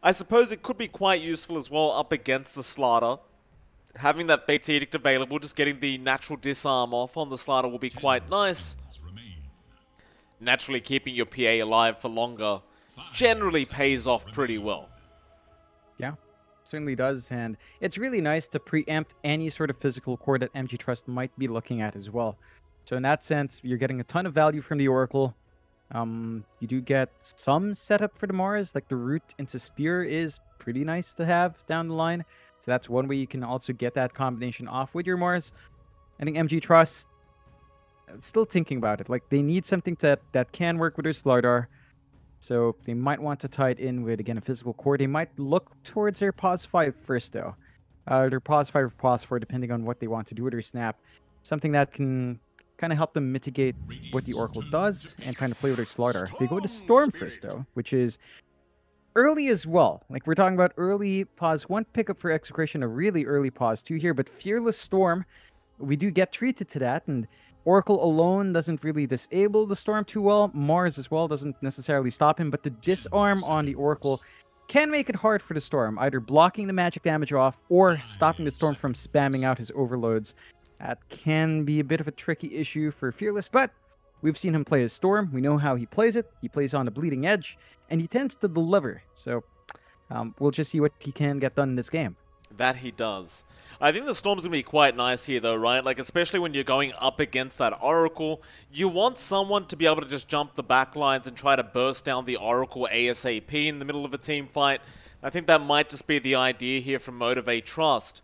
I suppose it could be quite useful as well up against the Slaughter. Having that Fate's Edict available, just getting the natural disarm off on the Slaughter will be quite nice. Naturally, keeping your PA alive for longer generally pays off pretty well. Yeah, certainly does, and it's really nice to preempt any sort of physical core that MG.Trust might be looking at as well. So in that sense, you're getting a ton of value from the Oracle. You do get some setup for the Mars, like the route into Spear is pretty nice to have down the line. So that's one way you can also get that combination off with your Mars. I think MG.Trust, still thinking about it. Like, they need something that can work with their Slardar. So they might want to tie it in with, again, a physical core. They might look towards their Pause 5 first, though. Their Pause 5 or Pause 4, depending on what they want to do with their Snap. Something that can kind of help them mitigate what the Oracle does and kind of play with their Slaughter. They go to Storm first, though, which is early as well. Like, we're talking about early Pause 1 pickup for Execration, a really early Pause 2 here, but Fearless Storm, we do get treated to that, and Oracle alone doesn't really disable the Storm too well. Mars as well doesn't necessarily stop him, but the disarm on the Oracle can make it hard for the Storm, either blocking the magic damage off or stopping the Storm from spamming out his overloads. That can be a bit of a tricky issue for Fearless, but we've seen him play his Storm. We know how he plays it. He plays on the bleeding edge, and he tends to deliver. So we'll just see what he can get done in this game. That he does. I think the Storm's going to be quite nice here though, right? Like, especially when you're going up against that Oracle, you want someone to be able to just jump the back lines and try to burst down the Oracle ASAP in the middle of a team fight. I think that might just be the idea here from Motivate.Trust.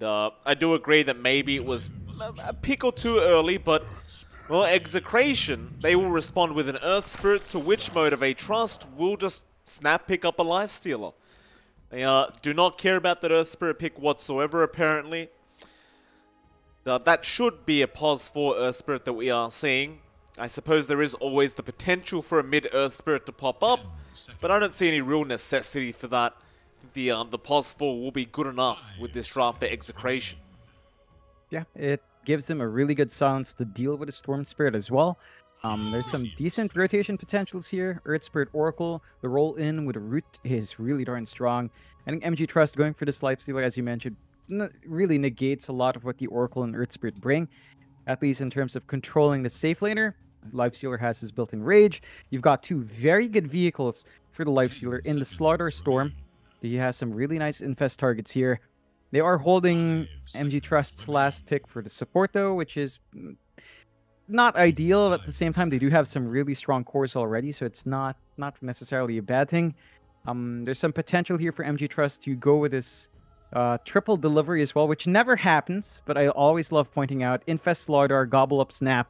I do agree that maybe it was a pick or two early, but, well, Execration, they will respond with an Earth Spirit, to which Motivate.Trust will just snap pick up a Lifestealer. They do not care about that Earth Spirit pick whatsoever, apparently. That should be a Pause 4 Earth Spirit that we are seeing. I suppose there is always the potential for a mid-Earth Spirit to pop up, but I don't see any real necessity for that. The Pause 4 will be good enough with this draft for Execration. Yeah, it gives him a really good silence to deal with the Storm Spirit as well. There's some decent rotation potentials here. Earth Spirit Oracle, the roll in with a root is really darn strong. I think MG.Trust going for this Lifestealer, as you mentioned, really negates a lot of what the Oracle and Earth Spirit bring, at least in terms of controlling the safe laner. Lifestealer has his built-in Rage. You've got two very good vehicles for the Lifestealer in the Slaughter Storm. He has some really nice infest targets here. They are holding MG.Trust's last pick for the support, though, which is not ideal. But at the same time, they do have some really strong cores already, so it's not necessarily a bad thing. There's some potential here for MG.Trust to go with this triple delivery as well, which never happens, but I always love pointing out Infest Slaughter, Gobble Up Snap,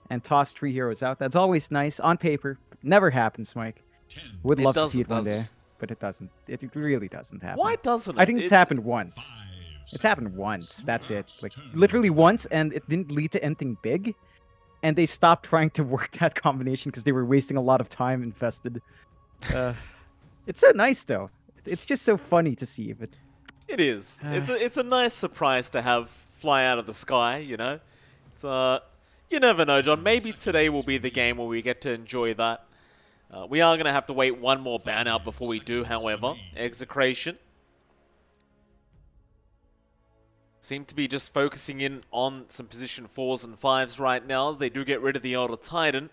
and toss 3 heroes out. That's always nice on paper. Never happens, Mike. Would love to see it one day. But it doesn't. It really doesn't happen. Why doesn't it? I think it's happened once. It's happened once. That's it. Like, literally once, and it didn't lead to anything big. And they stopped trying to work that combination because they were wasting a lot of time infested. It's so nice, though. It's just so funny to see. But it is. It's a nice surprise to have fly out of the sky, you know? It's you never know, John. Maybe today will be the game where we get to enjoy that. We are going to have to wait one more ban out before we do, however. Execration seem to be just focusing in on some position 4s and 5s right now as they do get rid of the Elder Titan.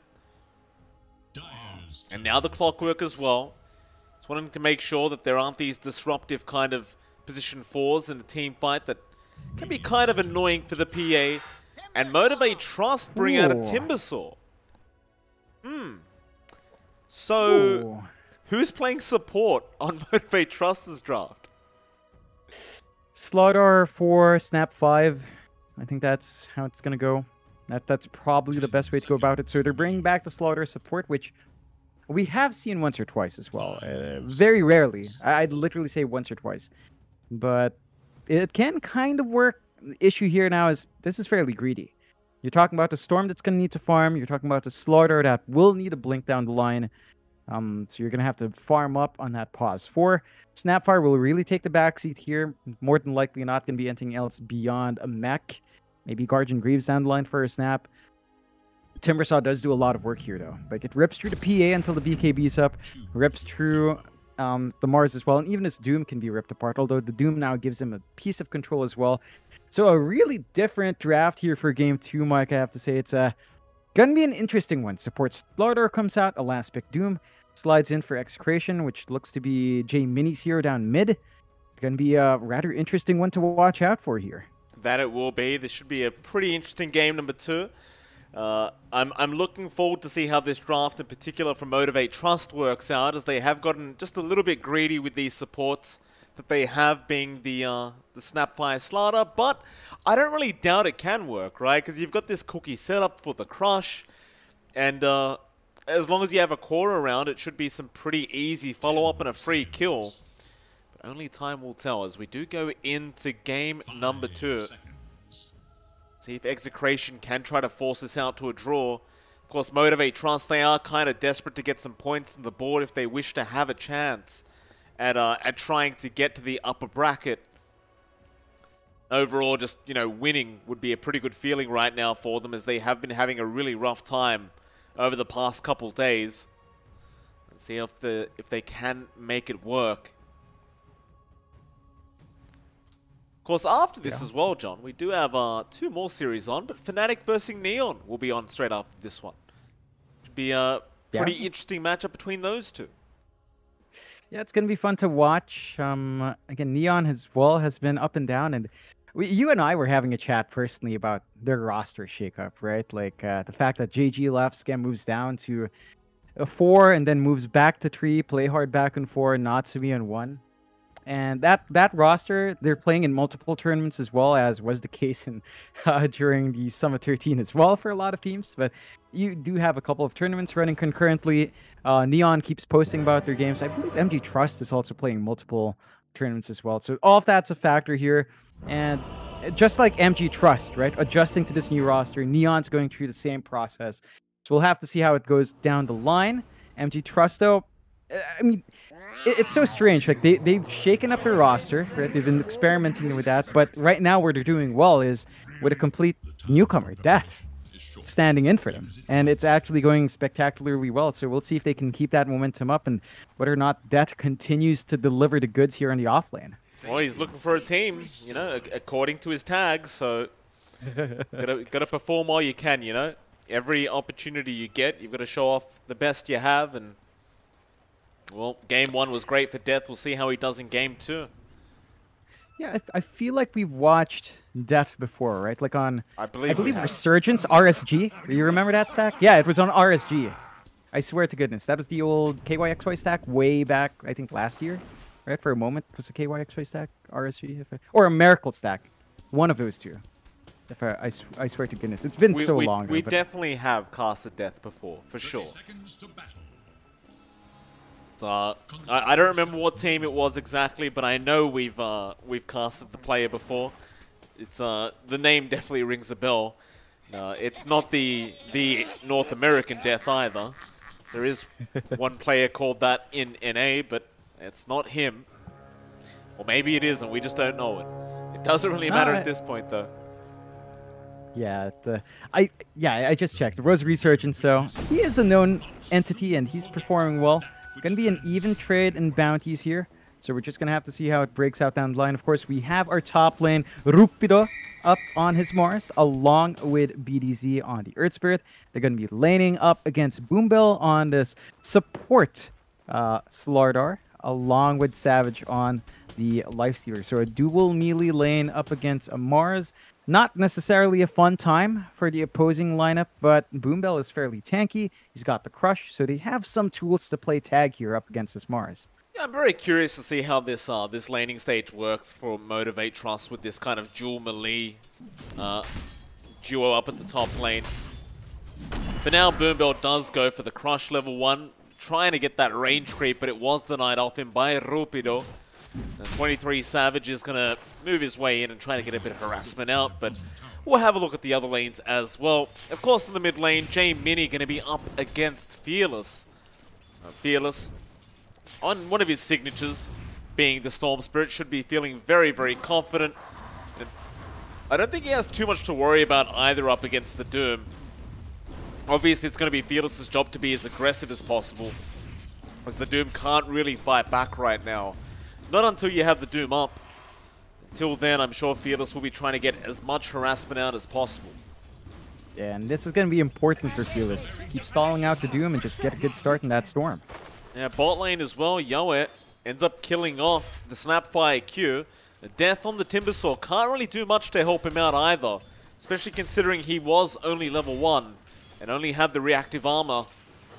And now the Clockwork as well. Just wanting to make sure that there aren't these disruptive kind of position 4s in the team fight that can be kind of annoying for the PA. And Motivate.Trust bring out a Timbersaw. So, who's playing support on Motivate.Trust's draft? Slaughter 4, Snap 5. I think that's how it's going to go. That's probably the best way to go about it. So they're bringing back the Slaughter support, which we have seen once or twice as well. Very rarely. I'd literally say once or twice. But it can kind of work. The issue here now is this is fairly greedy. You're talking about the Storm that's going to need to farm. You're talking about the Slaughter that will need a blink down the line. So you're going to have to farm up on that Pause 4. Snapfire will really take the backseat here. More than likely not going to be anything else beyond a mech. Maybe Guardian Greaves down the line for a snap. Timbersaw does do a lot of work here, though. Like, it rips through the PA until the BKB's up. Rips through the Mars as well, and even his Doom can be ripped apart, although the Doom now gives him a piece of control as well. So a really different draft here for Game 2, Mike, I have to say. It's gonna be an interesting one. Supports Slaughter comes out, a last pick Doom, slides in for Execration, which looks to be J Mini's hero down mid. It's gonna be a rather interesting one to watch out for here. That it will be. This should be a pretty interesting game number 2. I'm looking forward to see how this draft in particular from Motivate.Trust works out, as they have gotten just a little bit greedy with these supports that they have, being the Snapfire Slaughter, but I don't really doubt it can work, right? Because you've got this cookie set up for the Crush, and as long as you have a core around, it should be some pretty easy follow-up and a free kill. But only time will tell as we do go into game number 2. See if Execration can try to force this out to a draw. Of course, Motivate.Trust, they are kind of desperate to get some points on the board if they wish to have a chance at trying to get to the upper bracket. Overall, just, you know, winning would be a pretty good feeling right now for them, as they have been having a really rough time over the past couple days. Let's see if they can make it work. Of course, after this as well, John, we do have 2 more series on, but Fnatic versus Neon will be on straight after this one. Should be a pretty interesting matchup between those two. Yeah, it's gonna be fun to watch. Again, Neon has been up and down, and you and I were having a chat personally about their roster shakeup, right? Like the fact that JG left, Scam moves down to a 4, and then moves back to 3, Play Hard back and 4, Natsumi on 1. And that roster, they're playing in multiple tournaments as well, as was the case in during the Summit 13 as well for a lot of teams. But you do have a couple of tournaments running concurrently. Neon keeps posting about their games. I believe MG.Trust is also playing multiple tournaments as well. So all of that's a factor here. And just like MG.Trust, right? Adjusting to this new roster, Neon's going through the same process. So we'll have to see how it goes down the line. MG.Trust, though, I mean, it's so strange. Like they've shaken up their roster, right? They've been experimenting with that, but right now where they're doing well is with a complete newcomer, Death, standing in for them, and it's actually going spectacularly well. So we'll see if they can keep that momentum up, and whether or not Death continues to deliver the goods here on the offlane. Well, he's looking for a team, you know, according to his tag. So gotta perform all you can, you know. Every opportunity you get, you've got to show off the best you have, and well, game 1 was great for Death. We'll see how he does in game 2. Yeah, I feel like we've watched Death before, right? Like on, I believe Resurgence, RSG. Do you remember that stack? Yeah, it was on RSG. I swear to goodness. That was the old KYXY stack way back, I think, last year. Right? For a moment, it was a KYXY stack, RSG, or a Miracle stack. One of those two. If I swear to goodness. It's been so long. We definitely have casted Death before, for sure. I don't remember what team it was exactly, but I know we've casted the player before. It's the name definitely rings a bell. It's not the North American Death either. So there is one player called that in NA, but it's not him. Or maybe it is, and we just don't know it. It doesn't really matter at this point, though. Yeah, I just checked. It was Resurgence, so he is a known entity, and he's performing well. Going to be an even trade in bounties here. So we're just going to have to see how it breaks out down the line. Of course, we have our top lane, Rupido, up on his Mars, along with BDZ on the Earth Spirit. They're going to be laning up against Boombell on this support Slardar, along with Savage on the Lifestealer. So a dual melee lane up against a Mars. Not necessarily a fun time for the opposing lineup, but Boombell is fairly tanky. He's got the Crush, so they have some tools to play tag here up against this Mars. Yeah, I'm very curious to see how this this laning stage works for Motivate.Trust with this kind of dual melee duo up at the top lane. But now Boombell does go for the Crush level 1, trying to get that range creep, but it was denied off him by Rupido. The 23 Savage is going to move his way in and try to get a bit of harassment out, but we'll have a look at the other lanes as well. Of course, in the mid lane, J Mini going to be up against Fearless. Fearless, on one of his signatures, being the Storm Spirit, should be feeling very, very confident. And I don't think he has too much to worry about either up against the Doom. Obviously, it's going to be Fearless's job to be as aggressive as possible. as the Doom can't really fight back right now. Not until you have the Doom up. Until then, I'm sure Fearless will be trying to get as much harassment out as possible. Yeah, and this is going to be important for Fearless. Keep stalling out the Doom and just get a good start in that Storm. Yeah, bot lane as well, Yoe ends up killing off the Snapfire Q. The death on the Timbersaw can't really do much to help him out either, especially considering he was only level 1 and only had the reactive armor.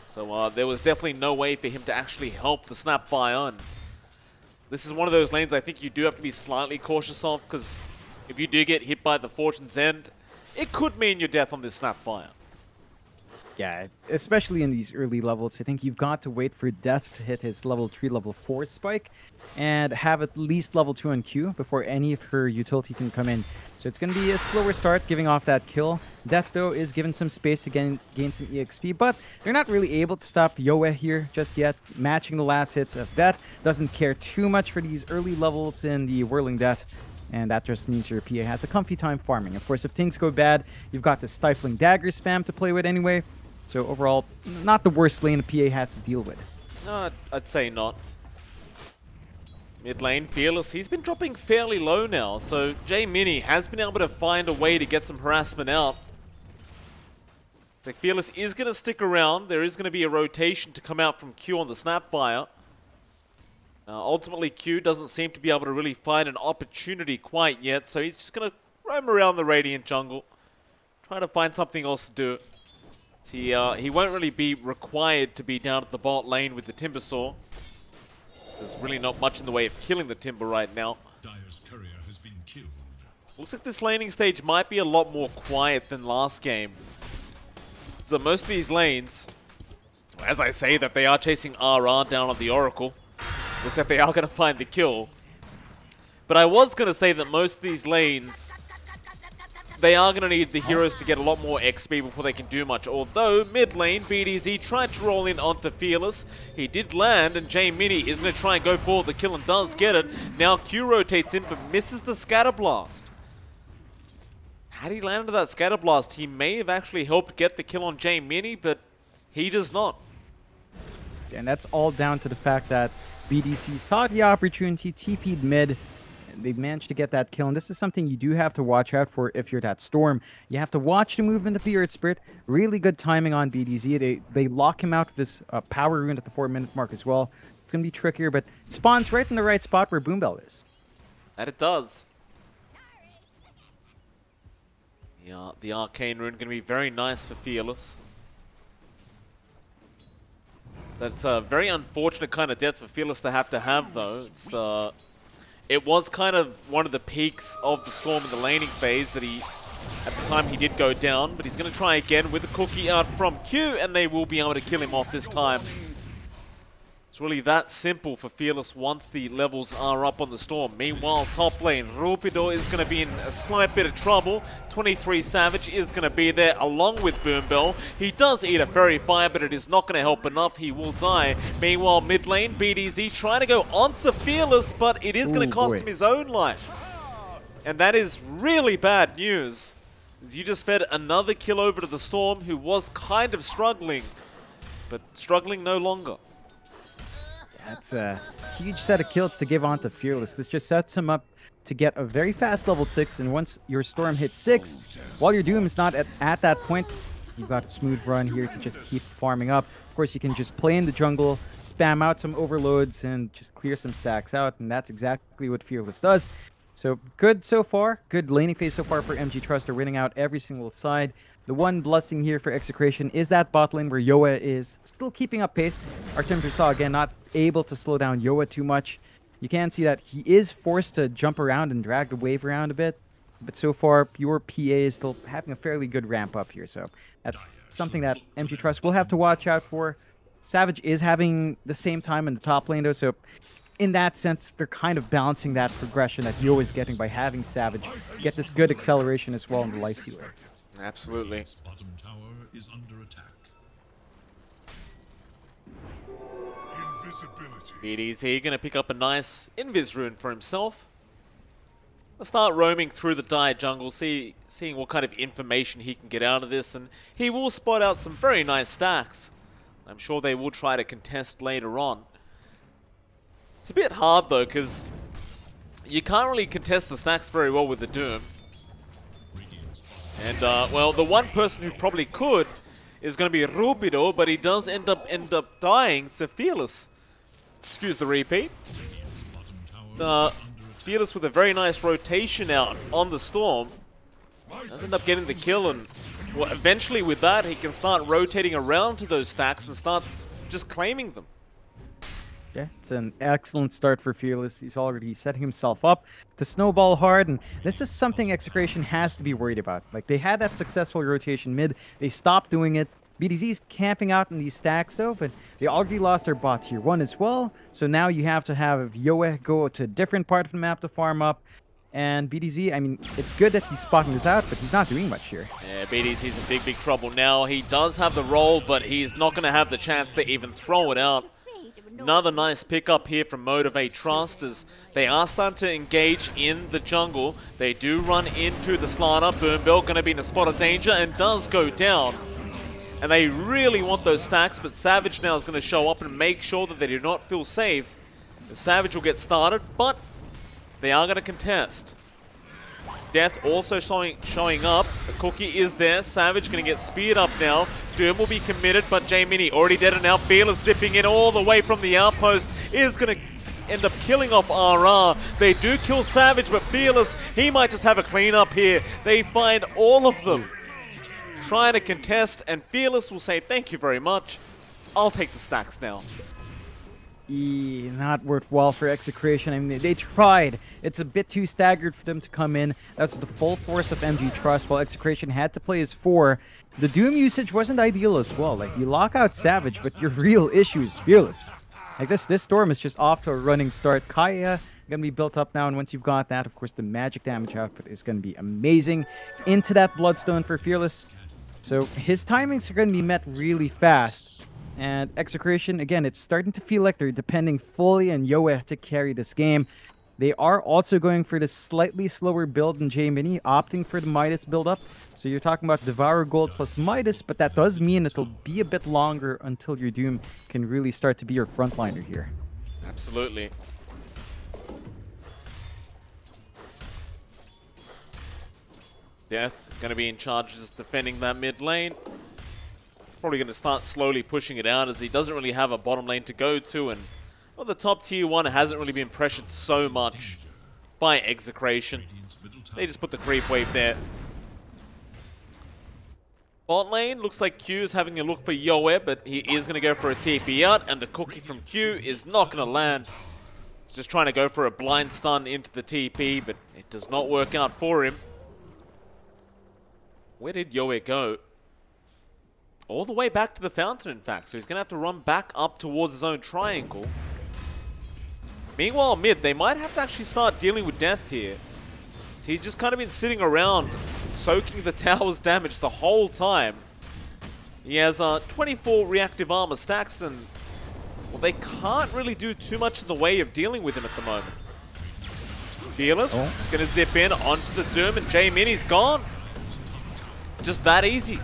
So there was definitely no way for him to actually help the Snapfire. And this is one of those lanes I think you do have to be slightly cautious of, because if you do get hit by the Fortune's End, it could mean your death on this Snapfire. Yeah, especially in these early levels, I think you've got to wait for Death to hit his level 3, level 4 spike, and have at least level 2 on Q before any of her utility can come in. So it's going to be a slower start, giving off that kill. Death, though, is given some space to gain some EXP, but they're not really able to stop Yoe here just yet. Matching the last hits of Death doesn't care too much for these early levels in the Whirling Death. And that just means your PA has a comfy time farming. Of course, if things go bad, you've got the Stifling Dagger spam to play with anyway. So overall, not the worst lane a PA has to deal with. No, I'd say not. Mid lane, Fearless, he's been dropping fairly low now. So J-Mini has been able to find a way to get some harassment out. So Fearless is going to stick around. There is going to be a rotation to come out from Q on the Snapfire. Ultimately, Q doesn't seem to be able to really find an opportunity quite yet. So he's just going to roam around the Radiant jungle. Try to find something else to do. He won't really be required to be down at the bot lane with the Timbersaw. There's really not much in the way of killing the Timber right now. Dire's courier has been killed. Looks like this laning stage might be a lot more quiet than last game. So most of these lanes, as I say that they are chasing RR down on the Oracle, looks like they are going to find the kill. But I was going to say that most of these lanes, they are going to need the heroes to get a lot more XP before they can do much. Although, mid lane, BDZ tried to roll in onto Fearless. He did land, and J-Mini is going to try and go for the kill and does get it. Now Q rotates in, but misses the Scatter Blast. Had he landed that Scatter Blast, he may have actually helped get the kill on J-Mini, but he does not. And that's all down to the fact that BDC saw the opportunity, TP'd mid. They've managed to get that kill, and this is something you do have to watch out for if you're that Storm. You have to watch the movement of the Earth Spirit. Really good timing on BDZ. They lock him out of his power rune at the 4-minute mark as well. It's going to be trickier, but it spawns right in the right spot where Boombell is. And it does. Yeah, the Arcane Rune going to be very nice for Fearless. That's a very unfortunate kind of death for Fearless to have, though. It was kind of one of the peaks of the Storm in the laning phase that at the time he did go down, but he's going to try again with a cookie out from Q, and they will be able to kill him off this time. It's really that simple for Fearless once the levels are up on the Storm. Meanwhile, top lane, Rupido is going to be in a slight bit of trouble. 23 Savage is going to be there along with Boombell. He does eat a Fairy Fire, but it is not going to help enough. He will die. Meanwhile, mid lane, BDZ trying to go onto Fearless, but it is going to cost him his own life. And that is really bad news, as you just fed another kill over to the Storm, who was kind of struggling, but struggling no longer. That's a huge set of kills to give on to Fearless. This just sets him up to get a very fast level 6, and once your Storm hits 6, while your Doom is not at that point, you've got a smooth run here to just keep farming up. Of course, you can just play in the jungle, spam out some overloads, and just clear some stacks out, and that's exactly what Fearless does. So good so far, good laning phase so far for MG.Trust. They're winning out every single side. The one blessing here for Execration is that bot lane where Yoa is still keeping up pace. Artemir saw again not able to slow down Yoa too much. You can see that he is forced to jump around and drag the wave around a bit. But so far, your PA is still having a fairly good ramp up here. So that's something that MG.Trust will have to watch out for. Savage is having the same time in the top lane though. So in that sense, they're kind of balancing that progression that Yoa is getting by having Savage get this good acceleration as well in the life sealer. Absolutely. Bottom tower is under attack. BDZ going to pick up a nice Invis rune for himself. Let's start roaming through the Dire jungle, seeing what kind of information he can get out of this, and he will spot out some very nice stacks. I'm sure they will try to contest later on. It's a bit hard though, because you can't really contest the stacks very well with the Doom. And, well, the one person who probably could is going to be Rubido, but he does end up dying to Fearless. Excuse the repeat. Fearless with a very nice rotation out on the Storm. Does end up getting the kill, and well, eventually with that, he can start rotating around to those stacks and start just claiming them. Yeah, it's an excellent start for Fearless. He's already setting himself up to snowball hard, and this is something Execration has to be worried about. Like, they had that successful rotation mid, they stopped doing it. BTZ's camping out in these stacks though, but they already lost their bot tier 1 as well, so now you have to have Yoe go to a different part of the map to farm up. And BTZ, I mean, it's good that he's spotting this out, but he's not doing much here. Yeah, BTZ's in big trouble now. He does have the roll, but he's not going to have the chance to even throw it out. Another nice pickup here from Motivate.Trust as they are starting to engage in the jungle. They do run into the Slanner. Boombill going to be in a spot of danger and does go down. And they really want those stacks, but Savage now is going to show up and make sure that they do not feel safe. The Savage will get started, but they are going to contest. Death also showing up. The cookie is there. Savage going to get speared up now. Doom will be committed, but J-Mini already dead and now. Fearless zipping in all the way from the outpost is going to end up killing off RR. They do kill Savage, but Fearless, he might just have a cleanup here. They find all of them trying to contest, and Fearless will say, thank you very much. I'll take the stacks now. Not worthwhile for Execration. I mean, they tried. It's a bit too staggered for them to come in. That's the full force of MG.Trust, while Execration had to play as 4. The Doom usage wasn't ideal as well. Like, you lock out Savage, but your real issue is Fearless. Like, this Storm is just off to a running start. Kaya gonna be built up now, and once you've got that, of course, the magic damage output is gonna be amazing. Into that Bloodstone for Fearless. So his timings are gonna be met really fast. And Execration, again, it's starting to feel like they're depending fully on Yoe to carry this game. They are also going for this slightly slower build than J-Mini, opting for the Midas build-up. So you're talking about Devour Gold plus Midas, but that does mean it'll be a bit longer until your Doom can really start to be your frontliner here. Absolutely. Death going to be in charge of just defending that mid lane. Probably going to start slowly pushing it out as he doesn't really have a bottom lane to go to, and well, the top tier 1 hasn't really been pressured so much by Execration. They just put the creep wave there. Bot lane looks like Q is having a look for Yoe, but he is going to go for a TP out, and the cookie from Q is not going to land. He's just trying to go for a blind stun into the TP, but it does not work out for him. Where did Yoe go? All the way back to the fountain, in fact. So he's going to have to run back up towards his own triangle. Meanwhile, mid, they might have to actually start dealing with Death here. He's just kind of been sitting around, soaking the tower's damage the whole time. He has 24 reactive armor stacks, and well, they can't really do too much in the way of dealing with him at the moment. Fearless, going to zip in onto the Doom, and J-Mini's gone. Just that easy.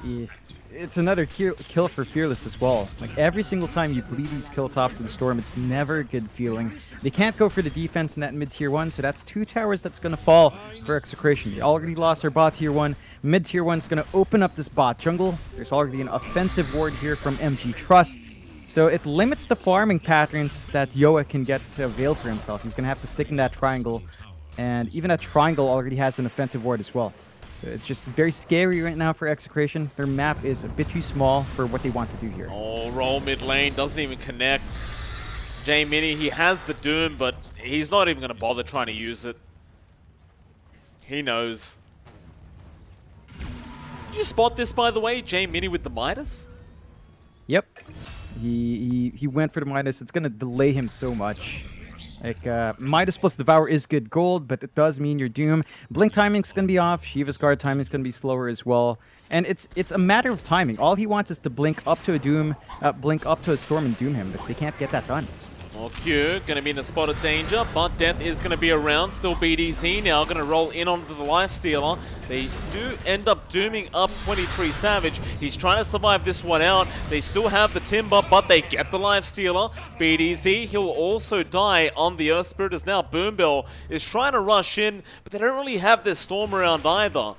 Yeah. It's another kill for Fearless as well. Like, every single time you bleed these kills off to the Storm, it's never a good feeling. They can't go for the defense in that mid-tier 1, so that's 2 towers that's going to fall for Execration. They already lost their bot tier 1. Mid-tier 1's going to open up this bot jungle. There's already an offensive ward here from MG.Trust. So it limits the farming patterns that Yoe can get to avail for himself. He's going to have to stick in that triangle. And even that triangle already has an offensive ward as well. So it's just very scary right now for Execration. Their map is a bit too small for what they want to do here. Oh, roll mid lane, doesn't even connect. J-Mini, he has the Doom, but he's not even going to bother trying to use it. He knows. Did you spot this, by the way? J-Mini with the Midas? Yep. He went for the Midas. It's going to delay him so much. Like, Midas plus Devour is good gold, but it does mean your Doom. Blink timing's going to be off. Shiva's guard timing's going to be slower as well. And it's a matter of timing. All he wants is to blink up to a Doom, blink up to a Storm and Doom him, but they can't get that done. More Q, going to be in a spot of danger, but Death is going to be around. Still BDZ now, going to roll in onto the Lifestealer. They do end up dooming up 23 Savage. He's trying to survive this one out. They still have the Timber, but they get the Lifestealer. BDZ, he'll also die on the Earth Spirit as now Boombill is trying to rush in, but they don't really have their Storm around either.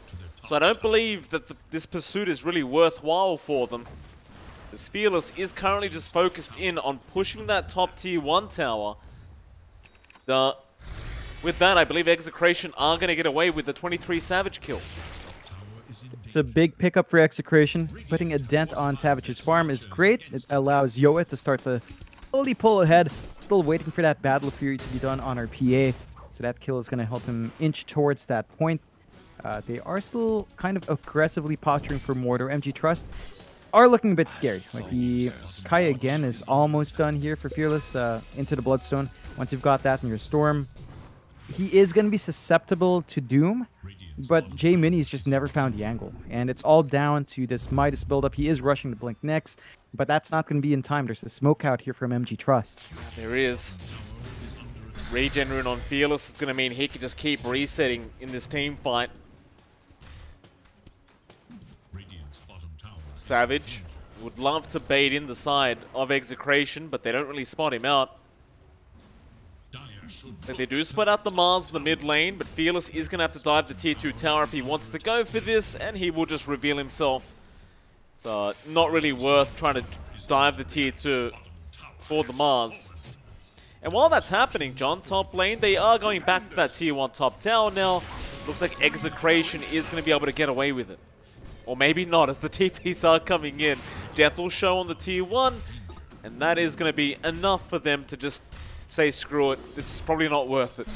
So I don't believe that this pursuit is really worthwhile for them. As Fearless is currently just focused in on pushing that top tier 1 tower. With that, I believe Execration are going to get away with the 23 Savage kill. It's a big pickup for Execration. Putting a dent on Savage's farm is great. It allows Yoa to start to slowly pull ahead. Still waiting for that Battle Fury to be done on our PA. So that kill is going to help him inch towards that point. They are still kind of aggressively posturing for Mortar. MG.Trust are looking a bit scary. Like the Kai again is almost done here for Fearless into the Bloodstone. Once you've got that in your Storm, he is going to be susceptible to Doom, but J Mini's just never found the angle. And it's all down to this Midas buildup. He is rushing to Blink next, but that's not going to be in time. There's a smoke out here from MG.Trust. There is. Regen rune on Fearless is going to mean he can just keep resetting in this team fight. Savage would love to bait in the side of Execration, but they don't really spot him out. They do split out the Mars in the mid lane, but Fearless is going to have to dive the tier 2 tower if he wants to go for this, and he will just reveal himself. So not really worth trying to dive the tier 2 for the Mars. And while that's happening, John, top lane, they are going back to that tier 1 top tower now. Looks like Execration is going to be able to get away with it. Or maybe not, as the TPs are coming in. Death will show on the tier 1, and that is going to be enough for them to just say, screw it, this is probably not worth it.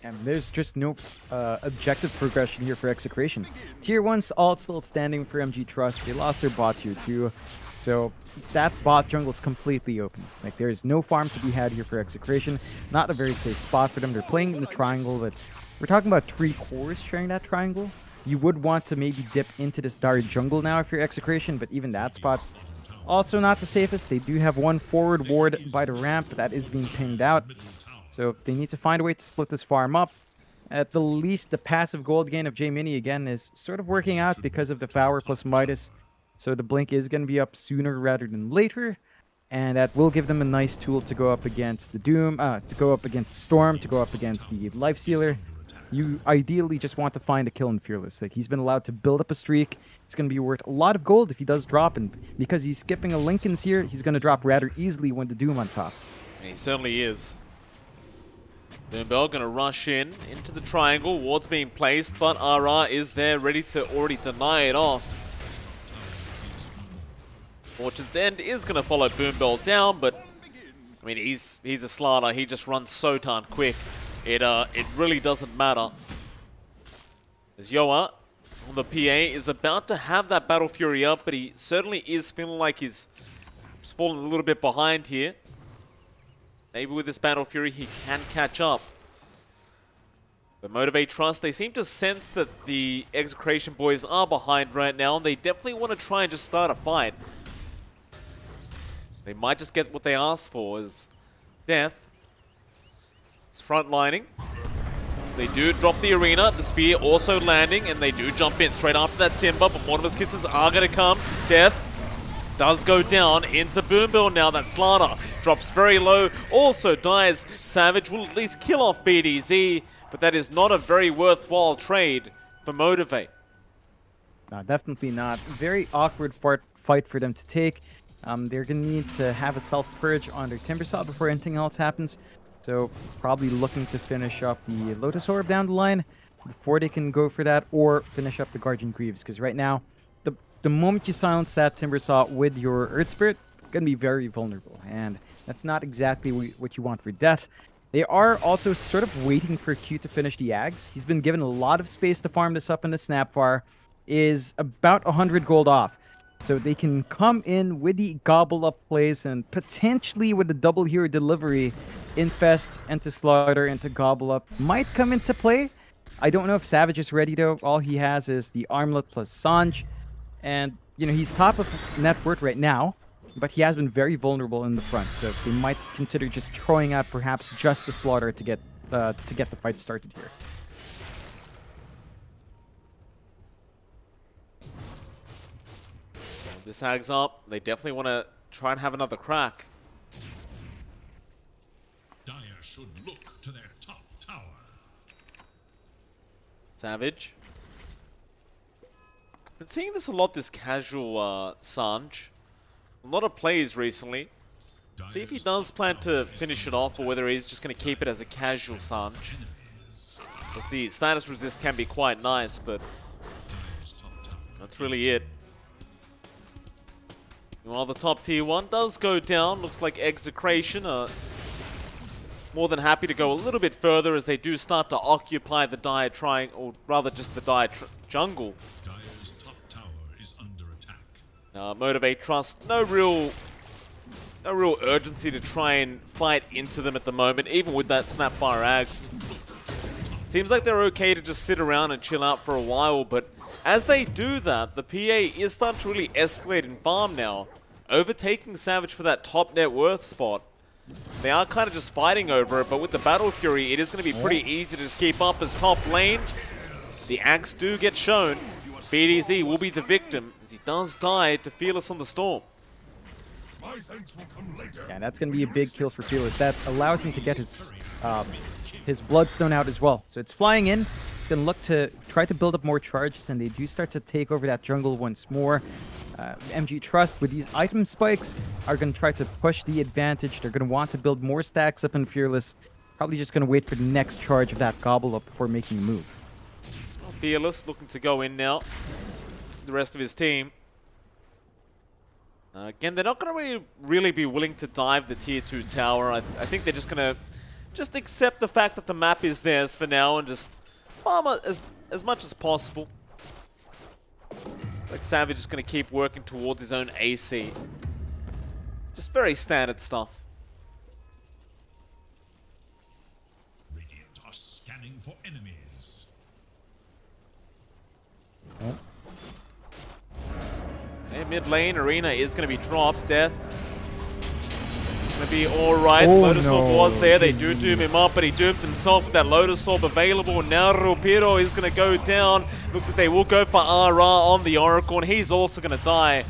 And there's just no objective progression here for Execration. Tier 1's all still standing for MG.Trust. They lost their bot tier 2, so that bot jungle is completely open. Like, there is no farm to be had here for Execration. Not a very safe spot for them. They're playing in the triangle, but we're talking about 3 cores sharing that triangle. You would want to maybe dip into this Dire jungle now if you're Execration, but even that spot's also not the safest. They do have one forward ward by the ramp, but that is being pinged out. So they need to find a way to split this farm up. At the least, the passive gold gain of J-Mini again is sort of working out because of the Power plus Midas. So the Blink is going to be up sooner rather than later. And that will give them a nice tool to go up against the Doom, to go up against the Storm, to go up against the Lifestealer. You ideally just want to find a kill in Fearless. Like, he's been allowed to build up a streak. It's going to be worth a lot of gold if he does drop. And because he's skipping a Linken's here, he's going to drop rather easily when the Doom on top. And he certainly is. Boombell going to rush into the triangle. Ward's being placed, but RR is there ready to already deny it off. Fortune's End is going to follow Boombell down, but I mean, he's a Slaughter. He just runs so darn quick. It really doesn't matter. As Yoa on the PA is about to have that Battle Fury up, but he certainly is feeling like he's falling a little bit behind here. Maybe with this Battle Fury he can catch up. But Motivate.Trust, they seem to sense that the Execration boys are behind right now, and they definitely want to try and just start a fight. They might just get what they asked for, as Death. It's frontlining. They do drop the arena, the spear also landing, and they do jump in straight after that Timber, but Mortimer's Kisses are going to come. Death does go down into Boombill now. That Slaughter drops very low, also dies. Savage will at least kill off BDZ, but that is not a very worthwhile trade for Motivate. No, definitely not. Very awkward fight for them to take. They're going to need to have a self-purge on their Timbersaw before anything else happens. So probably looking to finish up the Lotus Orb down the line before they can go for that, or finish up the Guardian Greaves. Because right now, the moment you silence that Timbersaw with your Earth Spirit, it's going to be very vulnerable. And that's not exactly what you want for Death. They are also sort of waiting for Q to finish the Ags. He's been given a lot of space to farm this up in the Snapfire. Is about 100 gold off. So they can come in with the gobble up plays and potentially with the double hero delivery, Infest into Slaughter into gobble up might come into play. I don't know if Savage is ready though. All he has is the Armlet plus Sanj. And, you know, he's top of net worth right now. but he has been very vulnerable in the front, so they might consider just throwing out perhaps just the slaughter to get the fight started here. This hags up. They definitely want to try and have another crack. Dire should look to their top tower. Savage. Been seeing this a lot, this casual Sanj. A lot of plays recently. See if he does plan to finish it off or whether he's just going to keep it as a casual Sanj. Because the status resist can be quite nice, but that's really it. While the top tier 1 does go down, looks like Execration are more than happy to go a little bit further as they do start to occupy the Dire triangle, or rather just the Dire jungle. Dire's top tower is under attack. Motivate.Trust, no real urgency to try and fight into them at the moment, even with that Snapfire Axe. Seems like they're okay to just sit around and chill out for a while, but as they do that, the PA is starting to really escalate in farm now, overtaking Savage for that top net worth spot. They are kind of just fighting over it, but with the Battle Fury, it is going to be pretty easy to just keep up as top lane. The Axe do get shown. BDZ will be the victim as he does die to Fearless on the Storm. Yeah, that's going to be a big kill for Fearless. That allows him to get his Bloodstone out as well. So it's flying in. It's going to look to try to build up more charges, and they do start to take over that jungle once more. MG.Trust with these item spikes are going to try to push the advantage. They're going to want to build more stacks up in Fearless. Probably just going to wait for the next charge of that gobble up before making a move. Fearless looking to go in now. The rest of his team. Again, they're not going to really be willing to dive the tier 2 tower. I think they're just going to accept the fact that the map is theirs for now and just farm as much as possible. Like Savage is going to keep working towards his own AC. Just very standard stuff. Radiant are scanning for enemies. Oh. Hey, mid lane, Arena is going to be dropped. Death. Going to be alright. Oh, Lotus no. Orb was there. They do doom him up, but he dooms himself with that Lotus Orb available. Now Rupiro is going to go down. Looks like they will go for Ara on the Oracle, and he's also going to die.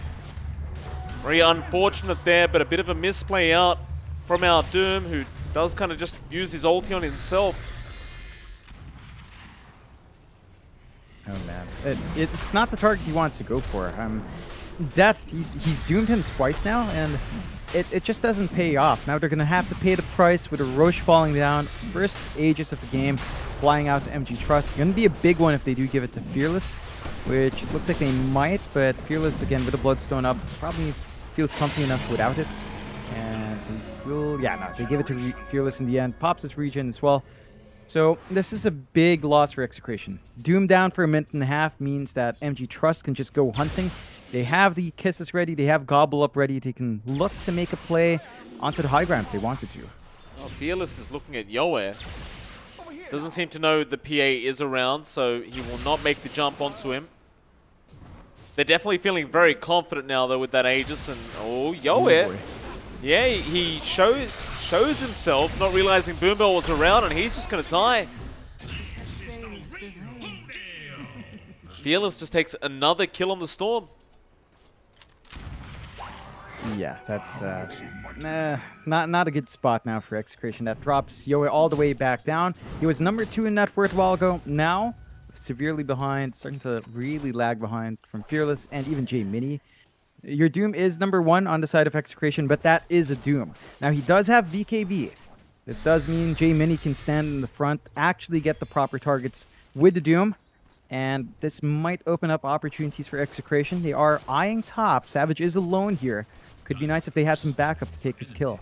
Very unfortunate there, but a bit of a misplay out from our Doom, who does kind of just use his ulti on himself. Oh man, it's not the target he wants to go for. Death, he's doomed him twice now, and it just doesn't pay off. Now they're gonna have to pay the price with a Roche falling down. First Aegis of the game, flying out to MG.Trust. Gonna be a big one if they do give it to Fearless, which it looks like they might, but Fearless again with the Bloodstone up probably feels comfy enough without it. And they give it to Fearless in the end. Pops his regen as well. So this is a big loss for Execration. Doom down for a minute and a half means that MG.Trust can just go hunting. They have the Kisses ready, they have Gobble up ready, they can look to make a play onto the high ground if they wanted to. Oh, Fearless is looking at Yoe. Doesn't seem to know the PA is around, so he will not make the jump onto him. They're definitely feeling very confident now, though, with that Aegis. And oh, Yoe. Oh, yeah, he shows himself, not realizing Boombell was around, and he's just going to die. Fearless just takes another kill on the Storm. Yeah, that's not a good spot now for Execration. That drops Yoe all the way back down. He was number 2 in net worth a while ago. Now, severely behind, starting to really lag behind from Fearless and even J-Mini. Your Doom is number 1 on the side of Execration, but that is a Doom. Now, he does have BKB. This does mean J-Mini can stand in the front, actually get the proper targets with the Doom, and this might open up opportunities for Execration. They are eyeing top. Savage is alone here. Could be nice if they had some backup to take this kill.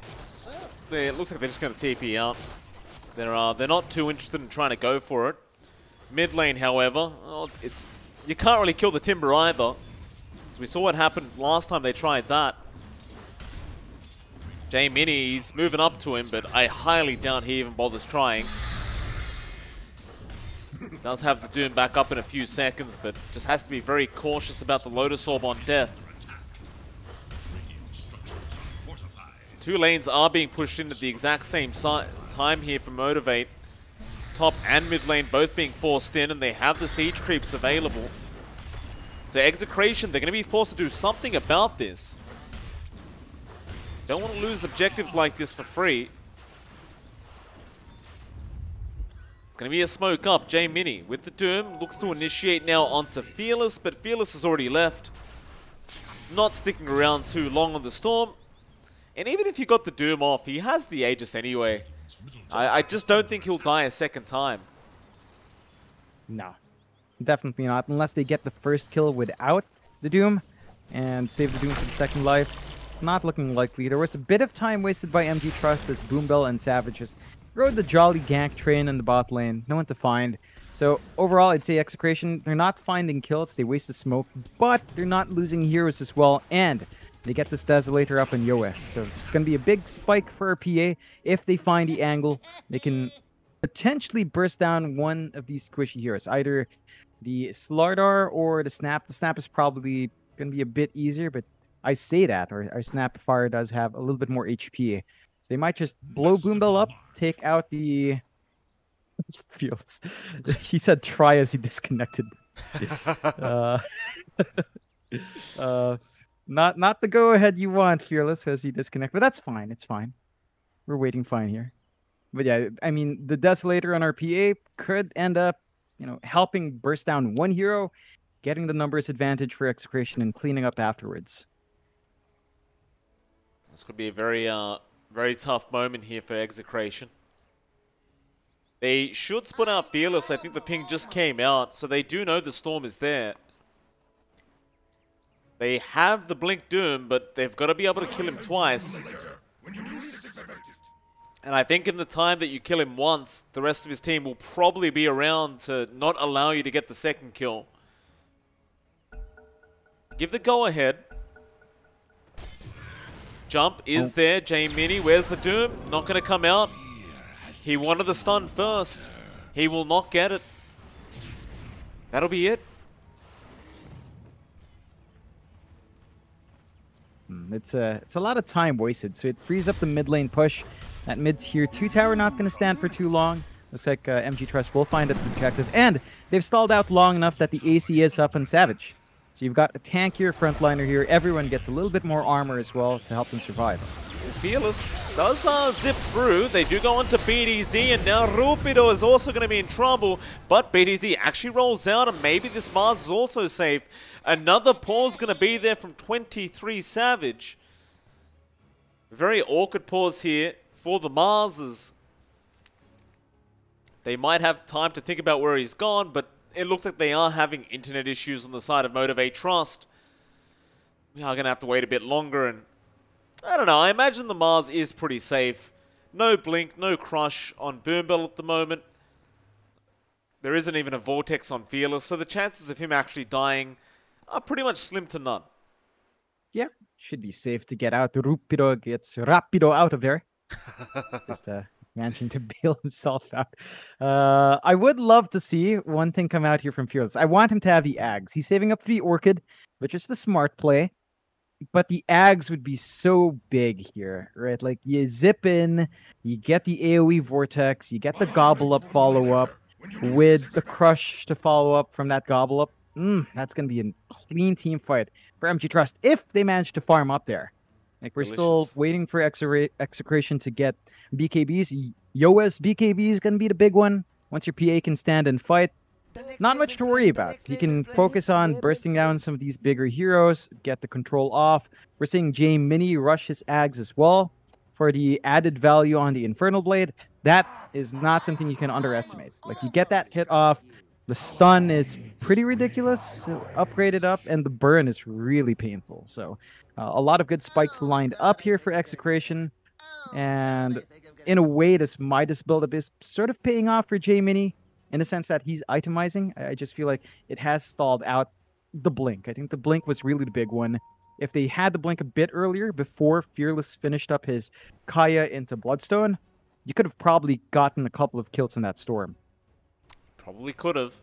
It looks like they're just going to TP out. They're not too interested in trying to go for it. Mid lane, however, you can't really kill the Timber either. So we saw what happened last time they tried that. J-Mini, he's moving up to him, but I highly doubt he even bothers trying. Does have the Doom back up in a few seconds, but just has to be very cautious about the Lotus Orb on Death. Two lanes are being pushed in at the exact same time here for Motivate. Top and mid lane both being forced in, and they have the siege creeps available. So Execration, they're going to be forced to do something about this. Don't want to lose objectives like this for free. It's going to be a smoke up. J Mini with the Doom looks to initiate now onto Fearless, but Fearless has already left. Not sticking around too long on the Storm. And even if he got the Doom off, he has the Aegis anyway. I just don't think he'll die a second time. No, definitely not. Unless they get the first kill without the Doom and save the Doom for the second life. Not looking likely. There was a bit of time wasted by MG.Trust as Boombell and Savage just rode the jolly gank train in the bot lane. No one to find. So overall, I'd say Execration, they're not finding kills. They waste the smoke, but they're not losing heroes as well. And they get this Desolator up in Yoe. So it's going to be a big spike for our PA. If they find the angle, they can potentially burst down one of these squishy heroes. Either the Slardar or the Snap. The Snap is probably going to be a bit easier, but I say that. Our Snap Fire does have a little bit more HP. So they might just blow Boombell up, take out the... Feels. He said try as he disconnected. Not the go-ahead you want, Fearless, as he disconnect, but that's fine. It's fine. We're waiting fine here. But yeah, I mean, the Desolator on our PA could end up, helping burst down one hero, getting the numbers advantage for Execration, and cleaning up afterwards. This could be a very, very tough moment here for Execration. They should split out Fearless. I think the ping just came out, so they do know the Storm is there. They have the Blink Doom, but they've got to be able to kill him twice. And I think in the time that you kill him once, the rest of his team will probably be around to not allow you to get the second kill. Give the go-ahead. Jump is there. J Mini, where's the Doom? Not going to come out. He wanted the stun first. He will not get it. That'll be it. It's a lot of time wasted, so it frees up the mid lane push. That mid tier 2 tower not going to stand for too long. Looks like MG.Trust will find it objective, and they've stalled out long enough that the AC is up on Savage. So you've got a tankier frontliner here. Everyone gets a little bit more armor as well to help them survive. Fearless does zip through. They do go onto BDZ, and now Rupido is also going to be in trouble. But BDZ actually rolls out, and maybe this Mars is also safe. Another pause going to be there from 23 Savage. Very awkward pause here for the Marses. They might have time to think about where he's gone, but it looks like they are having internet issues on the side of Motivate.Trust. We are going to have to wait a bit longer, and I don't know, I imagine the Mars is pretty safe. No Blink, no Crush on Boombell at the moment. There isn't even a Vortex on Fearless, so the chances of him actually dying are pretty much slim to none. Yeah, should be safe to get out. Rupido gets Rapido out of there. Just managing to bail himself out. I would love to see one thing come out here from Fearless. I want him to have the Ags. He's saving up for the Orchid, which is the smart play. But the Ags would be so big here, right? Like, you zip in, you get the AoE Vortex, you get the Gobble Up follow-up with the Crush to follow up from that Gobble Up. That's going to be a clean team fight for MG.Trust if they manage to farm up there. Like, we're still waiting for Execration to get BKBs. Yoa's BKB is going to be the big one. Once your PA can stand and fight, not much to worry about. He can focus on bursting down some of these bigger heroes, get the control off. We're seeing J Mini rush his Ags as well for the added value on the Infernal Blade. That is not something you can underestimate. Like, you get that hit off, the stun is pretty ridiculous, upgraded up, and the burn is really painful. So a lot of good spikes lined up here for Execration. And in a way, this Midas buildup is sort of paying off for J Mini, in the sense that he's itemizing. I just feel like it has stalled out the Blink. I think the Blink was really the big one. If they had the Blink a bit earlier, before Fearless finished up his Kaya into Bloodstone, you could have probably gotten a couple of kills in that Storm. Probably could have.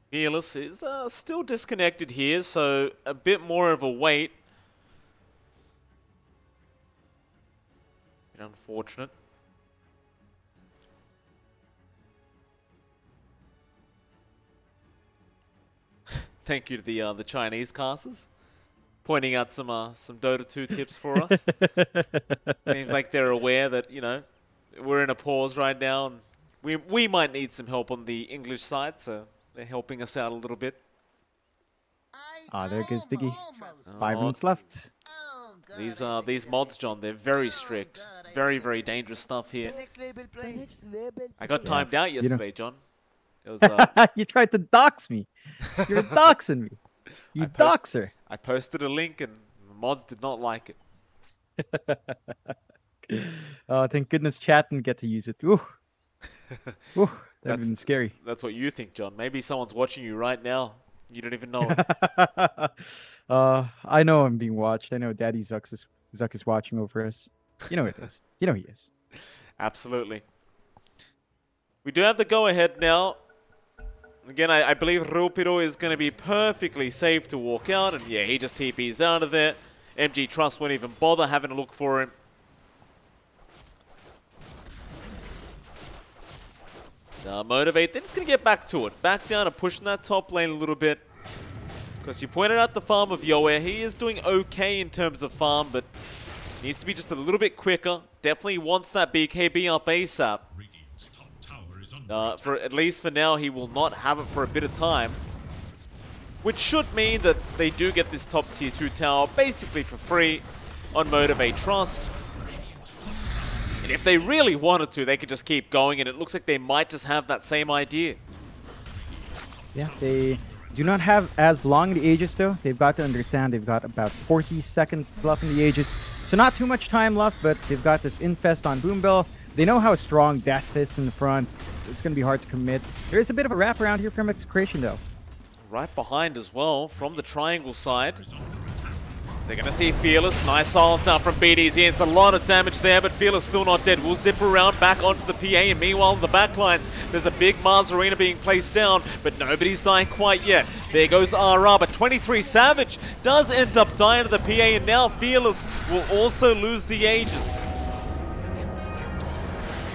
Fearless is still disconnected here, so a bit more of a wait. Bit unfortunate. Thank you to the Chinese casters, pointing out some Dota 2 tips for us. Seems like they're aware that, you know, we're in a pause right now, and we might need some help on the English side, so they're helping us out a little bit. Ah, there goes Diggy. Oh. 5 minutes left. These mods, John, they're very strict. Very, very dangerous stuff here. I got timed out yesterday, John. It was, You tried to dox me. You're doxing me. You doxer. I posted a link and the mods did not like it. Oh, thank goodness chat didn't get to use it. Ooh. Ooh, that would have been scary. That's what you think, John. Maybe someone's watching you right now. You don't even know it. I know I'm being watched. I know Daddy Zuck is watching over us. You know it is. You know he is. Absolutely. We do have the go-ahead now. Again, I believe Rupiro is going to be perfectly safe to walk out. And yeah, he just TPs out of there. MG.Trust won't even bother having a look for him. Motivate, they're just going to get back to it. Back down and pushing that top lane a little bit. Because you pointed out the farm of Yoe. He is doing okay in terms of farm, but needs to be just a little bit quicker. Definitely wants that BKB up ASAP. For at least for now, he will not have it for a bit of time. Which should mean that they do get this top tier 2 tower basically for free on Motivate.Trust. And if they really wanted to, they could just keep going, and it looks like they might just have that same idea. Yeah, they do not have as long the Aegis though. They've got to understand they've got about 40 seconds left in the Aegis. So not too much time left, but they've got this infest on Boombell. They know how strong Death is in the front. It's going to be hard to commit. There is a bit of a wraparound here from Execration though. Right behind as well from the triangle side. They're going to see Fearless. Nice silence out from BDZ. It's a lot of damage there, but Fearless still not dead. We'll zip around back onto the PA, and meanwhile in the backlines, there's a big Mars Arena being placed down, but nobody's dying quite yet. There goes RR, but 23 Savage does end up dying to the PA, and now Fearless will also lose the Aegis.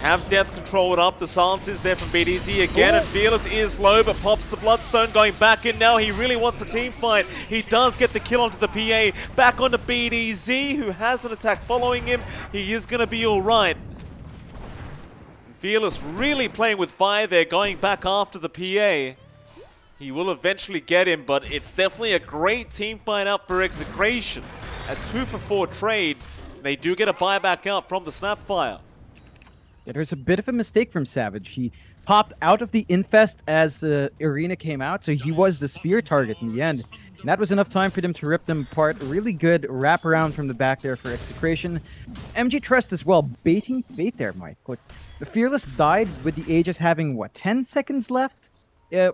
Have Death controlled up. The silence is there from BDZ again, and Fearless is low, but pops the Bloodstone going back in now. He really wants the team fight. He does get the kill onto the PA. Back onto BDZ, who has an attack following him. He is going to be all right. Fearless really playing with fire there, going back after the PA. He will eventually get him, but it's definitely a great team fight up for Execration. A 2-for-4 trade. They do get a buyback out from the Snapfire. There's a bit of a mistake from Savage. He popped out of the infest as the arena came out, so he was the spear target in the end. And that was enough time for them to rip them apart. A really good wraparound from the back there for Execration. MG.Trust as well, baiting fate there, Mike. Look, the Fearless died with the Aegis having, what, 10 seconds left?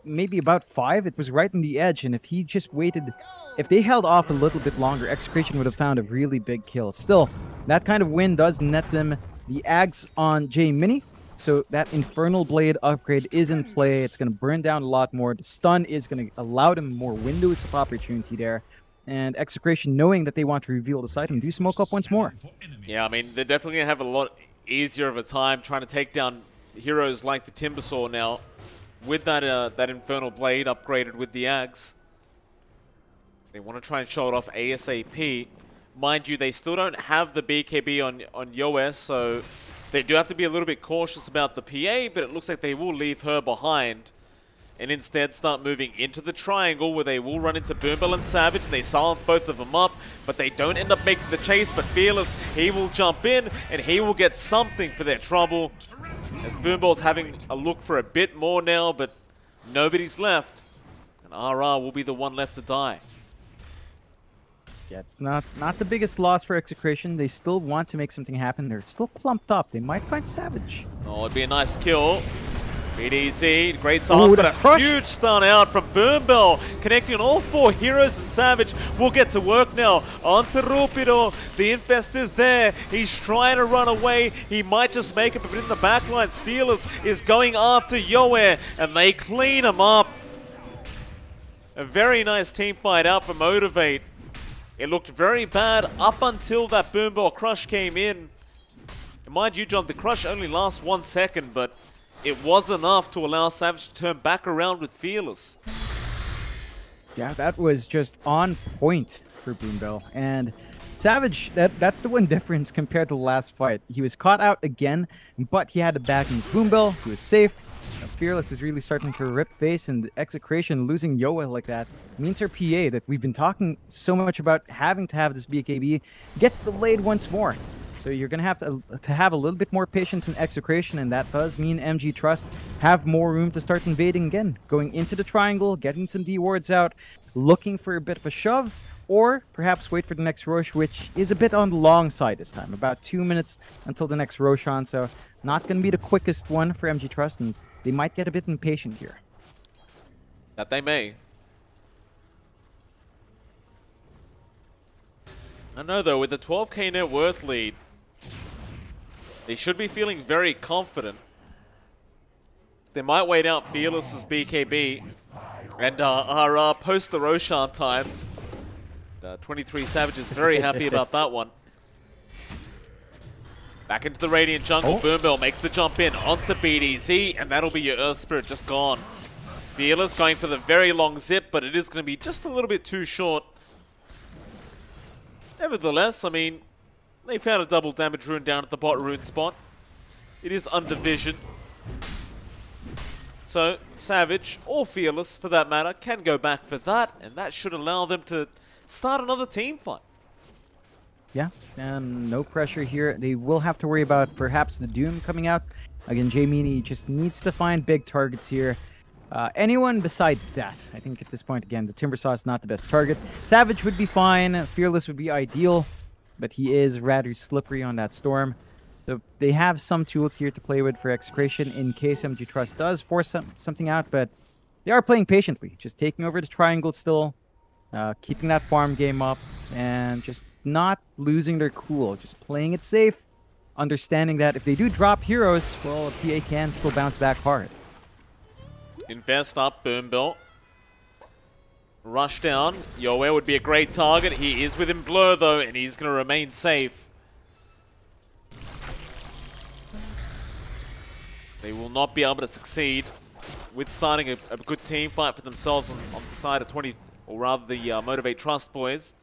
Maybe about 5. It was right on the edge, and if he just waited, if they held off a little bit longer, Execration would have found a really big kill. Still, that kind of win does net them the Ags on J-Mini, so that Infernal Blade upgrade is in play. It's going to burn down a lot more. The stun is going to allow them more windows of opportunity there. And Execration, knowing that they want to reveal this item, do smoke up once more. Yeah, I mean, they're definitely going to have a lot easier of a time trying to take down heroes like the Timbersaw now with that Infernal Blade upgraded with the Ags. They want to try and show it off ASAP. Mind you, they still don't have the BKB on Yoes, so they do have to be a little bit cautious about the PA, but it looks like they will leave her behind and instead start moving into the triangle where they will run into Boombell and Savage, and they silence both of them up, but they don't end up making the chase. But Fearless, he will jump in and he will get something for their trouble, as Boombell's having a look for a bit more now, but nobody's left, and RR will be the one left to die. Yeah, it's not the biggest loss for Execration. They still want to make something happen. They're still clumped up. They might find Savage. Oh, it'd be a nice kill. BDZ, great silence, but a huge stun out from Boombell, connecting on all 4 heroes, and Savage will get to work now. Onto Rupido, the Infest is there. He's trying to run away. He might just make it, but in the backline, Fearless is going after Yoe, and they clean him up. A very nice team fight out for Motivate. It looked very bad up until that Boombell crush came in. And mind you, John, the crush only lasts 1 second, but it was enough to allow Savage to turn back around with Fearless. Yeah, that was just on point for Boombill. And Savage, that's the one difference compared to the last fight. He was caught out again, but he had to back in Boombill. He was safe. Fearless is really starting to rip face, and Execration losing Yoa like that means her PA that we've been talking so much about having to have this BKB gets delayed once more. So you're going to have a little bit more patience in Execration, and that does mean MG.Trust have more room to start invading again. Going into the triangle, getting some D wards out, looking for a bit of a shove, or perhaps wait for the next Rosh, which is a bit on the long side this time. About 2 minutes until the next Roshan, so not going to be the quickest one for MG.Trust, and they might get a bit impatient here. That they may. I know though, with the 12k net worth lead, they should be feeling very confident. They might wait out Fearless's BKB and are post the Roshan times. 23 Savage is very happy about that one. Back into the Radiant jungle. Boombill makes the jump in onto BDZ, and that'll be your Earth Spirit just gone. Fearless going for the very long zip, but it is going to be just a little bit too short. Nevertheless, I mean, they found a double damage rune down at the bot rune spot. It is under vision. So, Savage, or Fearless for that matter, can go back for that, and that should allow them to start another team fight. Yeah, no pressure here. They will have to worry about perhaps the Doom coming out. Again, J-Meanie just needs to find big targets here. Anyone besides that, I think at this point, again, the Timbersaw is not the best target. Savage would be fine. Fearless would be ideal, but he is rather slippery on that Storm. So they have some tools here to play with for Execration in case MG.Trust does force something out, but they are playing patiently, just taking over the triangle still, keeping that farm game up, and just not losing their cool, just playing it safe, understanding that if they do drop heroes, well, PA can still bounce back hard. Invest up, Boombill. Rush down. Yoe would be a great target. He is within blur though, and he's going to remain safe. They will not be able to succeed with starting a good team fight for themselves on the side of 20, or rather the Motivate.Trust boys.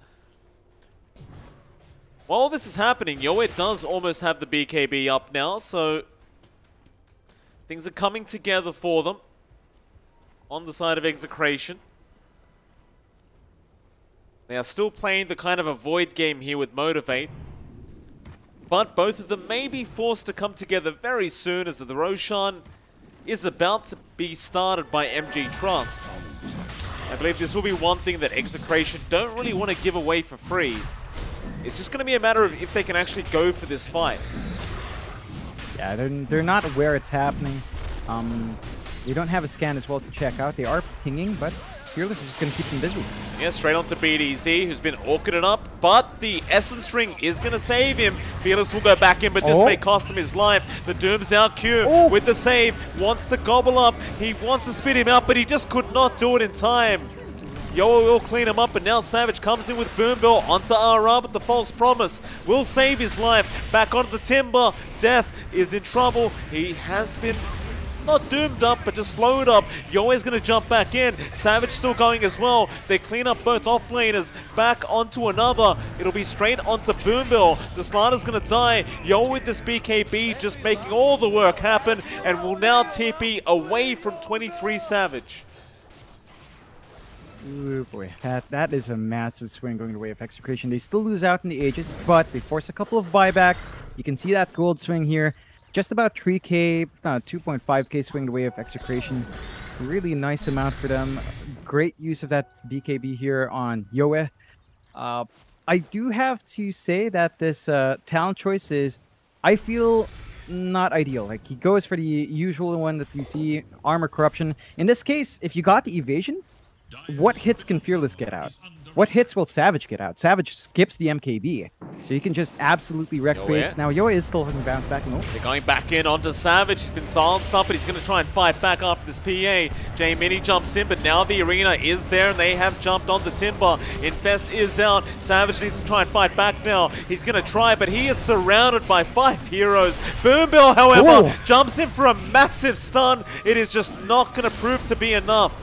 While this is happening, Yoe does almost have the BKB up now, so things are coming together for them on the side of Execration. They are still playing the kind of avoid game here with Motivate, but both of them may be forced to come together very soon as the Roshan is about to be started by MG.Trust. I believe this will be one thing that Execration don't really want to give away for free. It's just going to be a matter of if they can actually go for this fight. Yeah, they're not aware it's happening. They don't have a scan as well to check out. They are pinging, but Fearless is just going to keep them busy. Yeah, straight onto BDZ, who's been orchided up, but the Essence Ring is going to save him. Fearless will go back in, but this may cost him his life. The Doom's out Q with the save, wants to gobble up. He wants to spit him out, but he just could not do it in time. Yoa will clean him up, and now Savage comes in with Boombill onto RR, but the false promise will save his life. Back onto the Timber. Death is in trouble. He has been not doomed up, but just slowed up. Yoe's going to jump back in. Savage still going as well. They clean up both offlaners. Back onto another. It'll be straight onto Boombill. The Slider's going to die. Yoe with this BKB just making all the work happen, and will now TP away from 23 Savage. Ooh boy, that is a massive swing going the way of Execration. They still lose out in the Aegis, but they force a couple of buybacks. You can see that gold swing here. Just about 3k, 2.5k swing the way of Execration. Really nice amount for them. Great use of that BKB here on Yoe. I do have to say that this talent choice is, I feel, not ideal. Like, he goes for the usual one that we see, Armor Corruption. In this case, if you got the evasion, what hits can Fearless get out? what hits will Savage get out? Savage skips the MKB, so you can just absolutely wreck face. Now Yoa is still holding bounce back. Nope. They're going back in onto Savage. He's been silenced up, but he's going to try and fight back after this PA. J-Mini jumps in, but now the arena is there, and they have jumped onto Timber. Infest is out. Savage needs to try and fight back now. He's going to try, but he is surrounded by 5 heroes. Boombill, however, jumps in for a massive stun. It is just not going to prove to be enough.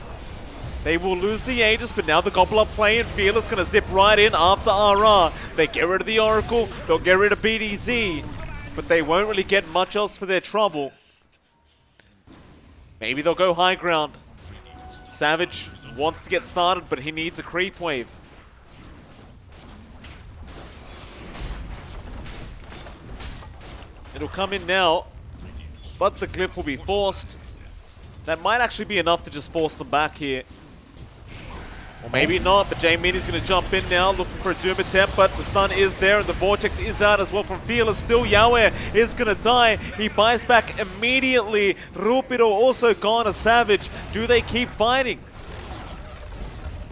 They will lose the Aegis, but now the Gobbler play, and Fearless going to zip right in after RR. They get rid of the Oracle, they'll get rid of BDZ, but they won't really get much else for their trouble. Maybe they'll go high ground. Savage wants to get started, but he needs a creep wave. It'll come in now, but the glyph will be forced. That might actually be enough to just force them back here. Or maybe not, but J-Mini's going to jump in now, looking for a Doom attempt, but the stun is there, and the Vortex is out as well from Fearless. Still, Yahweh is going to die. He buys back immediately. Rupido also gone as Savage. Do they keep fighting?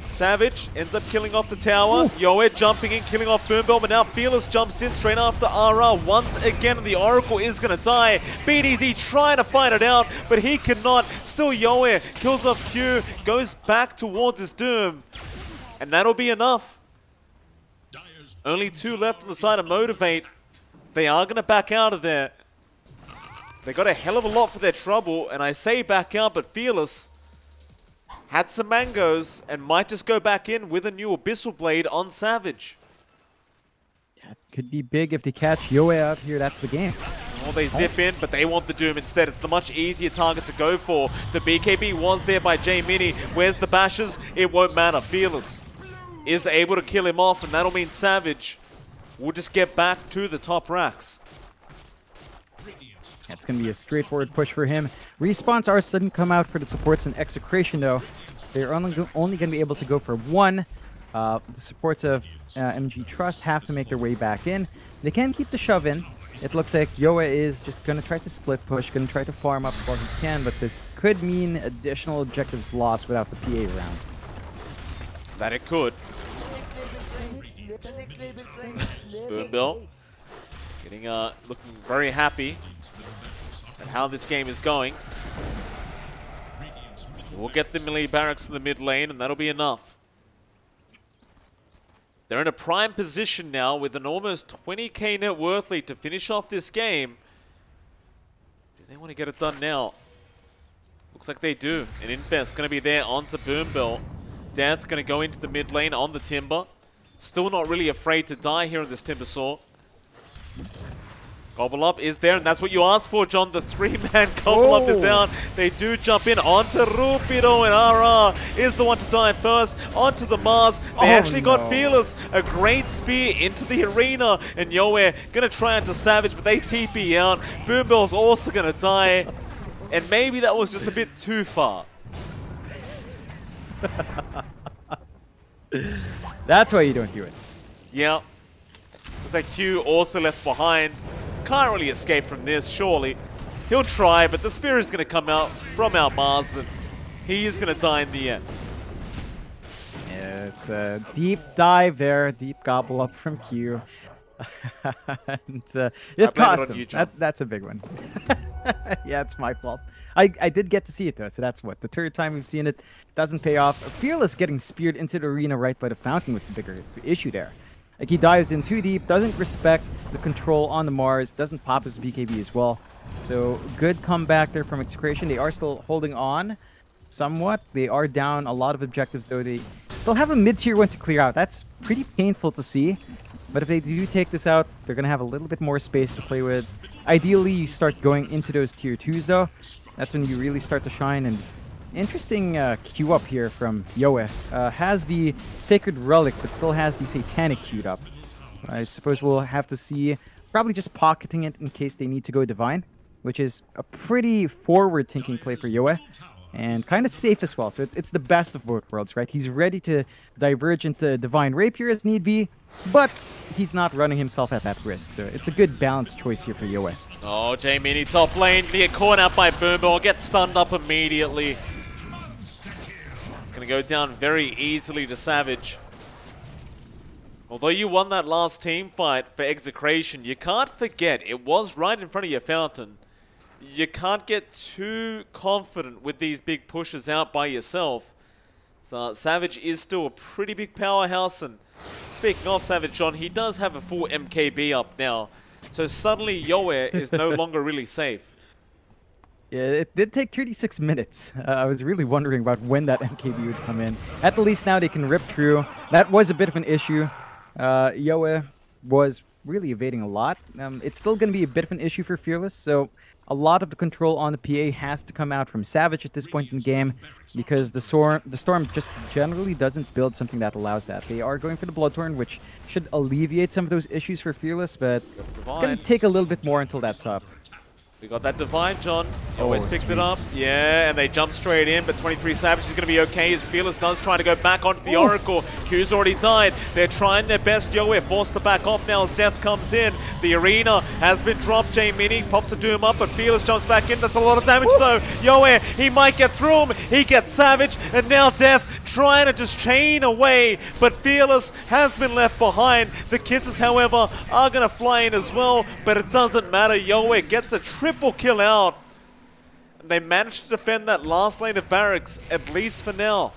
Savage ends up killing off the tower. Yoe jumping in, killing off Boombill, but now Fearless jumps in straight after RR once again, and the Oracle is going to die. BDZ trying to fight it out, but he cannot. Still Yoe kills off Q, goes back towards his Doom, and that'll be enough. Only 2 left on the side of Motivate. They are going to back out of there. They got a hell of a lot for their trouble, and I say back out, but Fearless had some mangoes and might just go back in with a new Abyssal Blade on Savage. That could be big if they catch Yoe out here. That's the game. Well, they zip in, but they want the Doom instead. It's the much easier target to go for. The BKB was there by J-Mini. Where's the bashes? It won't matter. Fearless is able to kill him off, and that'll mean Savage will just get back to the top racks. That's going to be a straightforward push for him. Response Arts didn't come out for the supports in Execration, though. They're only going to be able to go for 1. The supports of MG.Trust have to make their way back in. They can keep the shove in. It looks like Yoa is just going to try to split push, going to try to farm up while he can, but this could mean additional objectives lost without the PA round. That it could. Boombill getting looking very happy at how this game is going. We'll get the melee barracks in the mid lane, and that'll be enough. They're in a prime position now with an almost 20k net worth lead to finish off this game. Do they want to get it done now? Looks like they do. And Infest going to be there onto Boombill. Death going to go into the mid lane on the Timber. Still not really afraid to die here on this Timbersaw. Gobble Up is there, and that's what you asked for, John. The 3-man Gobble Up is out. They do jump in onto Rupido, and RR is the one to die first. Onto the Mars. They actually got Fearless. A great spear into the arena, and Yoe going to try onto Savage, but they TP out. Boombill's also going to die, and maybe that was just a bit too far. That's why you don't do it. Yeah. Looks like Q also left behind. Can't really escape from this, surely. He'll try, but the spear is going to come out from our Mars, and he is going to die in the end. Yeah, it's a deep dive there, deep gobble up from Q. And, it cost him. That's a big one. Yeah, it's my fault. I did get to see it, though, so that's what. The 3rd time we've seen it. Doesn't pay off. Fearless getting speared into the arena right by the fountain was the bigger issue there. Like, he dives in too deep, doesn't respect the control on the Mars, doesn't pop his BKB as well. So, good comeback there from Execration. They are still holding on somewhat. They are down a lot of objectives, though. They still have a mid-tier one to clear out. That's pretty painful to see. But if they do take this out, they're going to have a little bit more space to play with. Ideally, you start going into those tier 2s, though. That's when you really start to shine. And interesting queue up here from Yoe. Has the Sacred Relic, but still has the Satanic queued up. I suppose we'll have to see. Probably just pocketing it in case they need to go Divine, which is a pretty forward-thinking play for Yoe. And kind of safe as well. So it's the best of both worlds, right? He's ready to diverge into Divine Rapier as need be, but he's not running himself at that risk. So it's a good balanced choice here for Yoe. Oh, J-Mini top lane. Get caught out by Boombill. Gets stunned up immediately. It's going to go down very easily to Savage. Although you won that last team fight for Execration, you can't forget it was right in front of your fountain. You can't get too confident with these big pushes out by yourself. So Savage is still a pretty big powerhouse, and speaking of Savage, John, he does have a full MKB up now. So suddenly Yoe is no longer really safe. Yeah, it did take 36 minutes. I was really wondering about when that MKB would come in. At least now they can rip through. That was a bit of an issue. Yoe was really evading a lot. It's still going to be a bit of an issue for Fearless, so a lot of the control on the PA has to come out from Savage at this point in the game, because the Storm just generally doesn't build something that allows that. They are going for the Bloodthorn, which should alleviate some of those issues for Fearless, but it's going to take a little bit more until that's up. We got that Divine, John. Always picked it up. Yeah, and they jump straight in, but 23 Savage is going to be okay as Fearless does try to go back onto the Oracle. Q's already died. They're trying their best. Yoe forced to back off now as Death comes in. The arena has been dropped. J-Mini pops a Doom up, but Fearless jumps back in. That's a lot of damage though. Yoe, he might get through him. He gets Savage, and now Death trying to just chain away, but Fearless has been left behind. The kisses, however, are going to fly in as well, but it doesn't matter. Yoe gets a triple kill out. And they managed to defend that last lane of barracks, at least for now.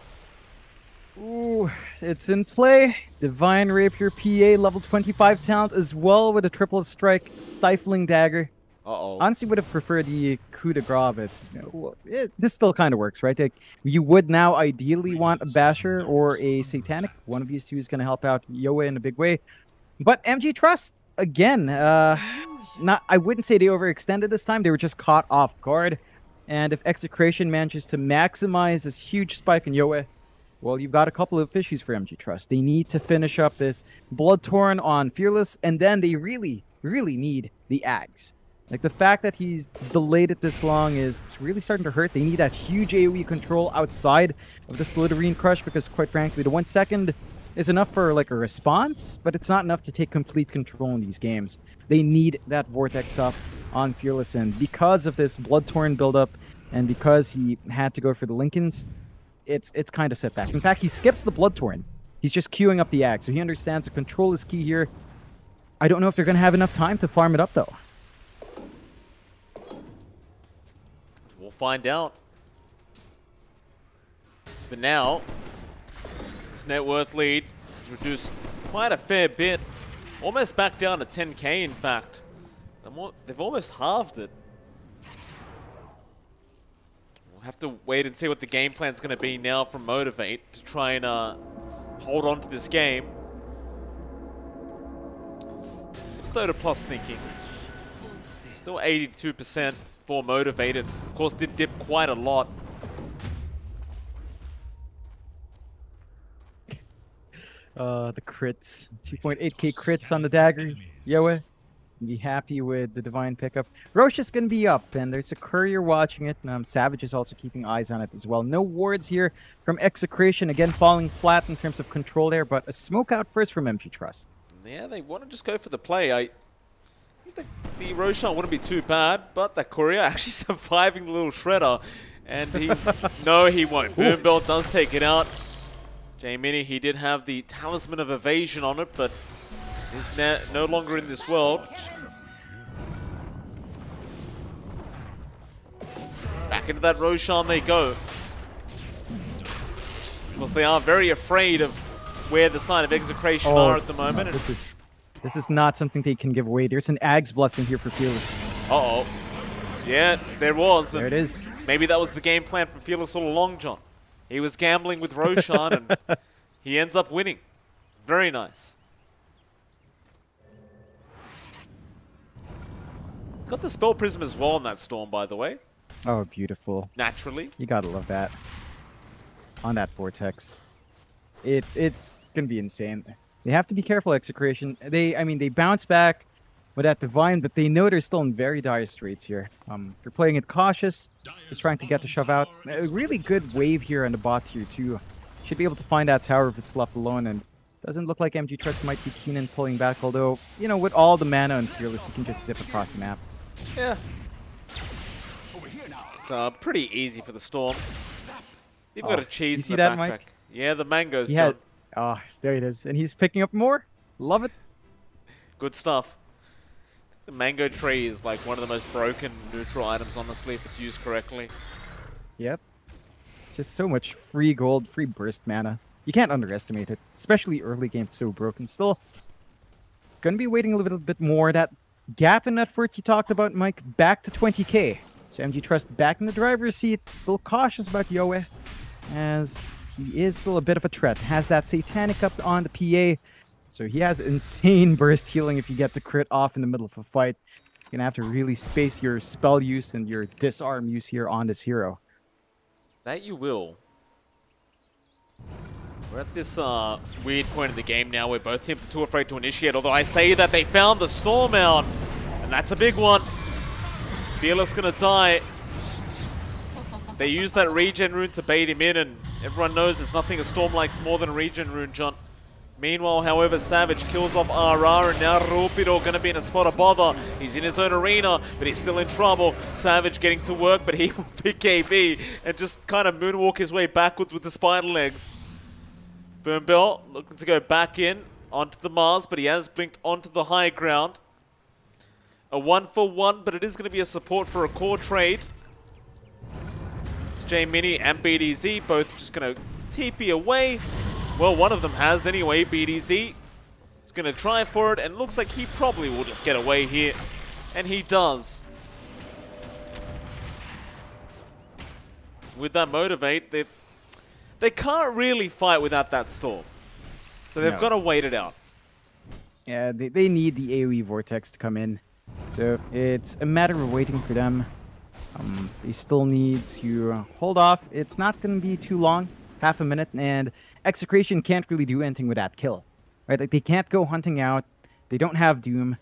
Ooh, it's in play. Divine Rapier PA level 25 talent as well with a triple strike stifling dagger. Uh-oh. Honestly, would have preferred the coup de grace, but you know, this still kind of works, right? Like, you would now ideally want a Basher or a Satanic. One of these two is going to help out Yoe in a big way. But MG.Trust, again, I wouldn't say they overextended this time. They were just caught off guard. And if Execration manages to maximize this huge spike in Yoe, well, you've got a couple of issues for MG.Trust. They need to finish up this Bloodthorn on Fearless, and then they really, really need the Ags. Like, the fact that he's delayed it this long is really starting to hurt. They need that huge AoE control outside of the Slithery Crush, because, quite frankly, the 1 second is enough for, like, a response, but it's not enough to take complete control in these games. They need that Vortex up on Fearless, and because of this Bloodthorn buildup, and because he had to go for the Lincolns, it's kind of set back. In fact, he skips the Bloodthorn. He's just queuing up the Ag, so he understands the control is key here. I don't know if they're going to have enough time to farm it up, though. We'll find out. But now, this net worth lead has reduced quite a fair bit. Almost back down to 10k, in fact. They've almost halved it. We'll have to wait and see what the game plan's going to be now from Motivate to try and hold on to this game. What's Dota+ thinking? Still 82% for Motivated. Of course, did dip quite a lot. The crits. 2.8k crits on the dagger. Yoe, be happy with the Divine pickup. Roche is going to be up, and there's a courier watching it. Savage is also keeping eyes on it as well. No wards here from Execration. Again, falling flat in terms of control there, but a smoke out first from MG.Trust. Yeah, they want to just go for the play. I think the Roshan wouldn't be too bad, but that courier actually surviving the little shredder. And he... no, he won't. Boom Belt does take it out. J-Mini, he did have the Talisman of Evasion on it, but is no longer in this world. Back into that Roshan they go. Because they are very afraid of where the sign of Execration are at the moment. This is not something they can give away. There's an Ag's Blessing here for Fearless. Uh-oh. Yeah, there was. There it is. Maybe that was the game plan for Fearless all along, John. He was gambling with Roshan, and he ends up winning. Very nice. Got the Spell Prism as well in that Storm, by the way. Oh, beautiful. Naturally. You gotta love that. On that Vortex. It's gonna be insane. They have to be careful, Execration. I mean, they bounce back with that Divine, but they know they're still in very dire straits here. They're playing it cautious, just trying to get the shove out. A really good wave here on the bot tier too. Should be able to find that tower if it's left alone, and doesn't look like MG.Trust might be keen in pulling back, although, you know, with all the mana and Fearless, you can just zip across the map. Yeah. It's pretty easy for the Storm. They've got a cheese you see in the that, backpack. Mike? Yeah, the mangoes, John. Oh, there it is. And he's picking up more. Love it. Good stuff. The mango tree is like one of the most broken neutral items, honestly, if it's used correctly. Yep. Just so much free gold, free burst mana. You can't underestimate it, especially early game. It's so broken. Still, gonna be waiting a little bit more. That gap in net worth you talked about, Mike, back to 20k. So MG.Trust back in the driver's seat. Still cautious about Yoe, as he is still a bit of a threat. Has that Satanic up on the PA. So he has insane burst healing if he gets a crit off in the middle of a fight. You're gonna have to really space your spell use and your disarm use here on this hero. That you will. We're at this weird point in the game now where both teams are too afraid to initiate, although I say that they found the Storm out, and that's a big one. Fearless gonna die. They use that regen rune to bait him in, and everyone knows there's nothing a Storm likes more than a regen rune, John. Meanwhile, however, Savage kills off RR, and now Rupido going to be in a spot of bother. He's in his own arena, but he's still in trouble. Savage getting to work, but he will pick KB and just kind of moonwalk his way backwards with the spider legs. Boombell looking to go back in onto the Mars, but he has blinked onto the high ground. A 1-for-1, but it is going to be a support for a core trade. J-Mini and BDZ both just going to TP away. Well, one of them has anyway. BDZ is going to try for it, and looks like he probably will just get away here. And he does. With that Motivate, they can't really fight without that Storm. So they've got to wait it out. Yeah, they need the AoE Vortex to come in. So it's a matter of waiting for them. They still need to hold off. It's not going to be too long. Half a minute, and Execration can't really do anything with that kill. Right? Like, they can't go hunting out. They don't have Doom.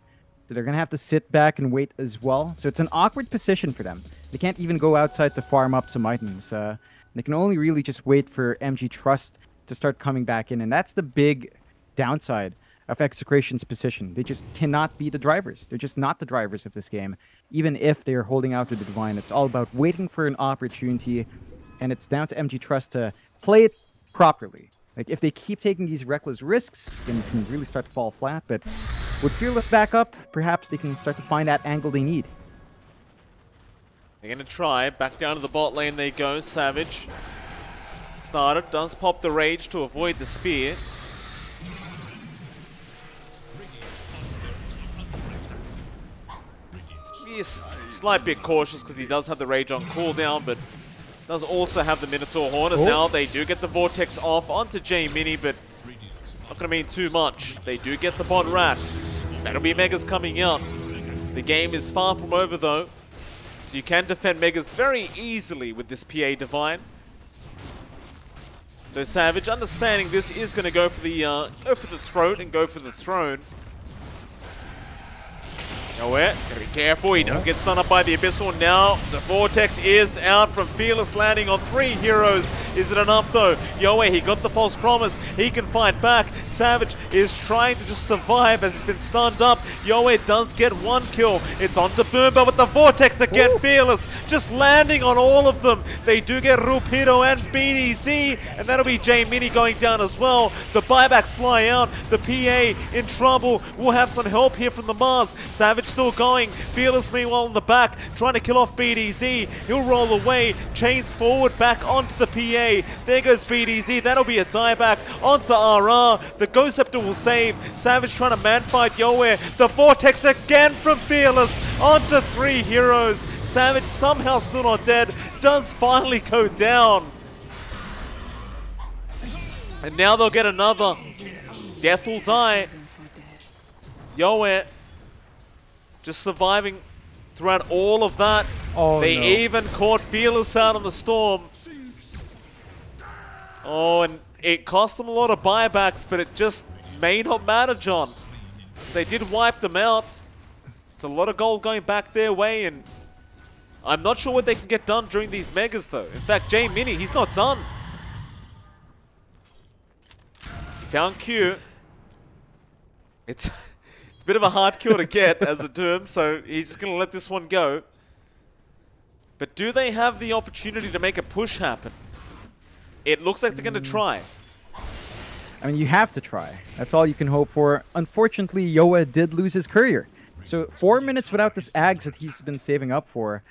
So they're going to have to sit back and wait as well. So it's an awkward position for them. They can't even go outside to farm up some items. They can only really just wait for MG.Trust to start coming back in. And that's the big downside of Execration's position. They just cannot be the drivers. They're just not the drivers of this game. Even if they're holding out with the Divine, it's all about waiting for an opportunity. And it's down to MG.Trust to play it properly. Like, if they keep taking these reckless risks, then it can really start to fall flat. But with Fearless back up, perhaps they can start to find that angle they need. They're going to try. Back down to the bot lane they go. Savage started. Does pop the Rage to avoid the spear. He's a slight bit cautious because he does have the Rage on cooldown, but does also have the Minotaur Horn, as now they do get the Vortex off onto J-Mini, but not going to mean too much. They do get the bot racks. That'll be Megas coming out. The game is far from over, though, so you can defend Megas very easily with this PA Divine. So Savage, understanding this, is going to go for the throat and go for the throne. Nowhere. Gotta be careful. He does get stunned up by the Abyssal. Now the Vortex is out from Fearless, landing on 3 heroes. Is it enough though? Yoe, he got the false promise. He can fight back. Savage is trying to just survive as he's been stunned up. Yoe does get 1 kill. It's onto Boomba with the Vortex again. Ooh. Fearless just landing on all of them. They do get Rupido and BDZ, and that'll be J-Mini going down as well. The buybacks fly out. The PA in trouble. We'll have some help here from the Mars. Savage still going. Fearless meanwhile in the back, trying to kill off BDZ. He'll roll away, chains forward, back onto the PA. There goes BDZ. That'll be a dieback onto RR. The Ghost Scepter will save. Savage trying to man-fight Yoe. The Vortex again from Fearless onto 3 heroes. Savage somehow still not dead. Does finally go down. And now they'll get another. Death will die. Yoe just surviving throughout all of that. Oh, they even caught Fearless out on the Storm. Oh, and it cost them a lot of buybacks, but it just may not matter, John. They did wipe them out. It's a lot of gold going back their way, and I'm not sure what they can get done during these Megas, though. In fact, J-Mini, he's not done. Found Q. It's a bit of a hard kill to get as a Doom, so he's just going to let this one go. But do they have the opportunity to make a push happen? It looks like they're going to try. I mean, you have to try. That's all you can hope for. Unfortunately, Yoa did lose his courier. So 4 minutes without this Ags that he's been saving up for.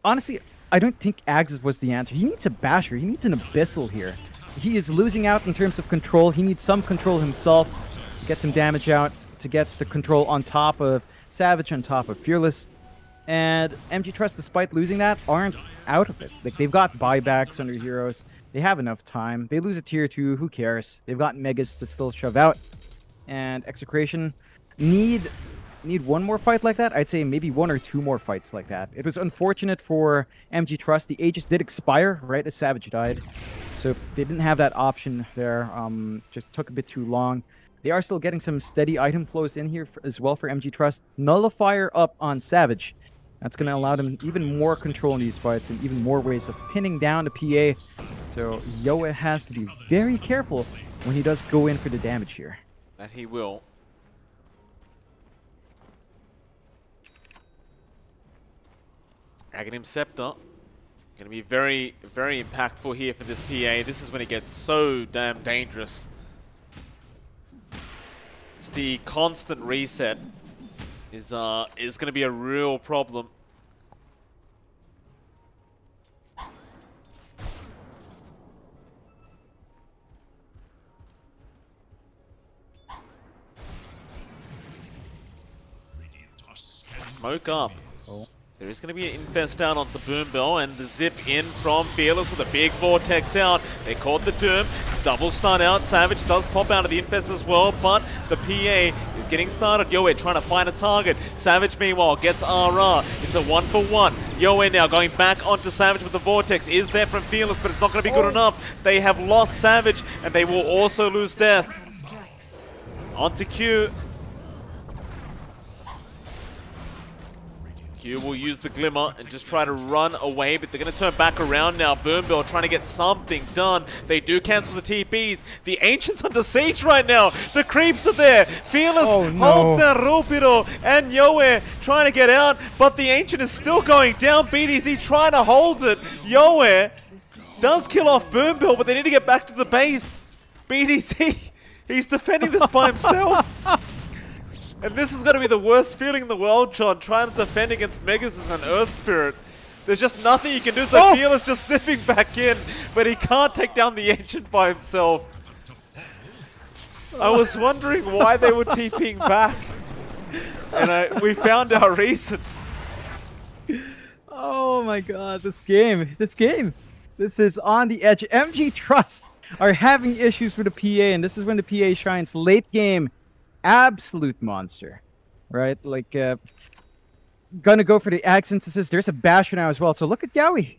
Honestly, I don't think Ags was the answer. He needs a Basher. He needs an Abyssal here. He is losing out in terms of control. He needs some control himself to get some damage out, to get the control on top of Savage, on top of Fearless. And MG.Trust, despite losing that, aren't out of it. Like, they've got buybacks on their heroes. They have enough time. They lose a tier 2, who cares? They've got Megas to still shove out. And Execration need one more fight like that. I'd say maybe 1 or 2 more fights like that. It was unfortunate for MG.Trust. The Aegis did expire right as Savage died. So they didn't have that option there. Just took a bit too long. They are still getting some steady item flows in here as well for MG.Trust. Nullifier up on Savage. That's going to allow them even more control in these fights and even more ways of pinning down the PA. So Yoa has to be very careful when he does go in for the damage here. That he will. Aghanim Scepter. Going to be very, very impactful here for this PA. This is when it gets so damn dangerous. It's the constant reset is going to be a real problem. Smoke up. Oh. There is going to be an infest down onto Boombill, and the zip in from Fearless with a big vortex out. They caught the Doom. Double stun out. Savage does pop out of the infest as well, but the PA is getting started. Yoe trying to find a target. Savage, meanwhile, gets RR. It's a 1-for-1. Yoe now going back onto Savage with the vortex. Is there from Fearless, but it's not going to be good enough. They have lost Savage, and they will also lose Death. Onto Q. Q will use the Glimmer and just try to run away, but they're going to turn back around now. Boombill trying to get something done. They do cancel the TPs. The Ancient's under siege right now. The creeps are there. Fearless holds down Rupido and Yoe trying to get out, but the Ancient is still going down. BTS trying to hold it. Yoe does kill off Boombill, but they need to get back to the base. BTS, he's defending this by himself. And this is going to be the worst feeling in the world, John, trying to defend against Megas and Earth Spirit. There's just nothing you can do, so Fearless just zipping back in, but he can't take down the Ancient by himself. I was wondering why they were TPing back, and we found our reason. Oh my god, this game. This is on the edge. MG.Trust are having issues with the PA, and this is when the PA shines late game. Absolute monster, right? Like, gonna go for the Ag Synthesis. There's a Basher now as well. So look at Yowie.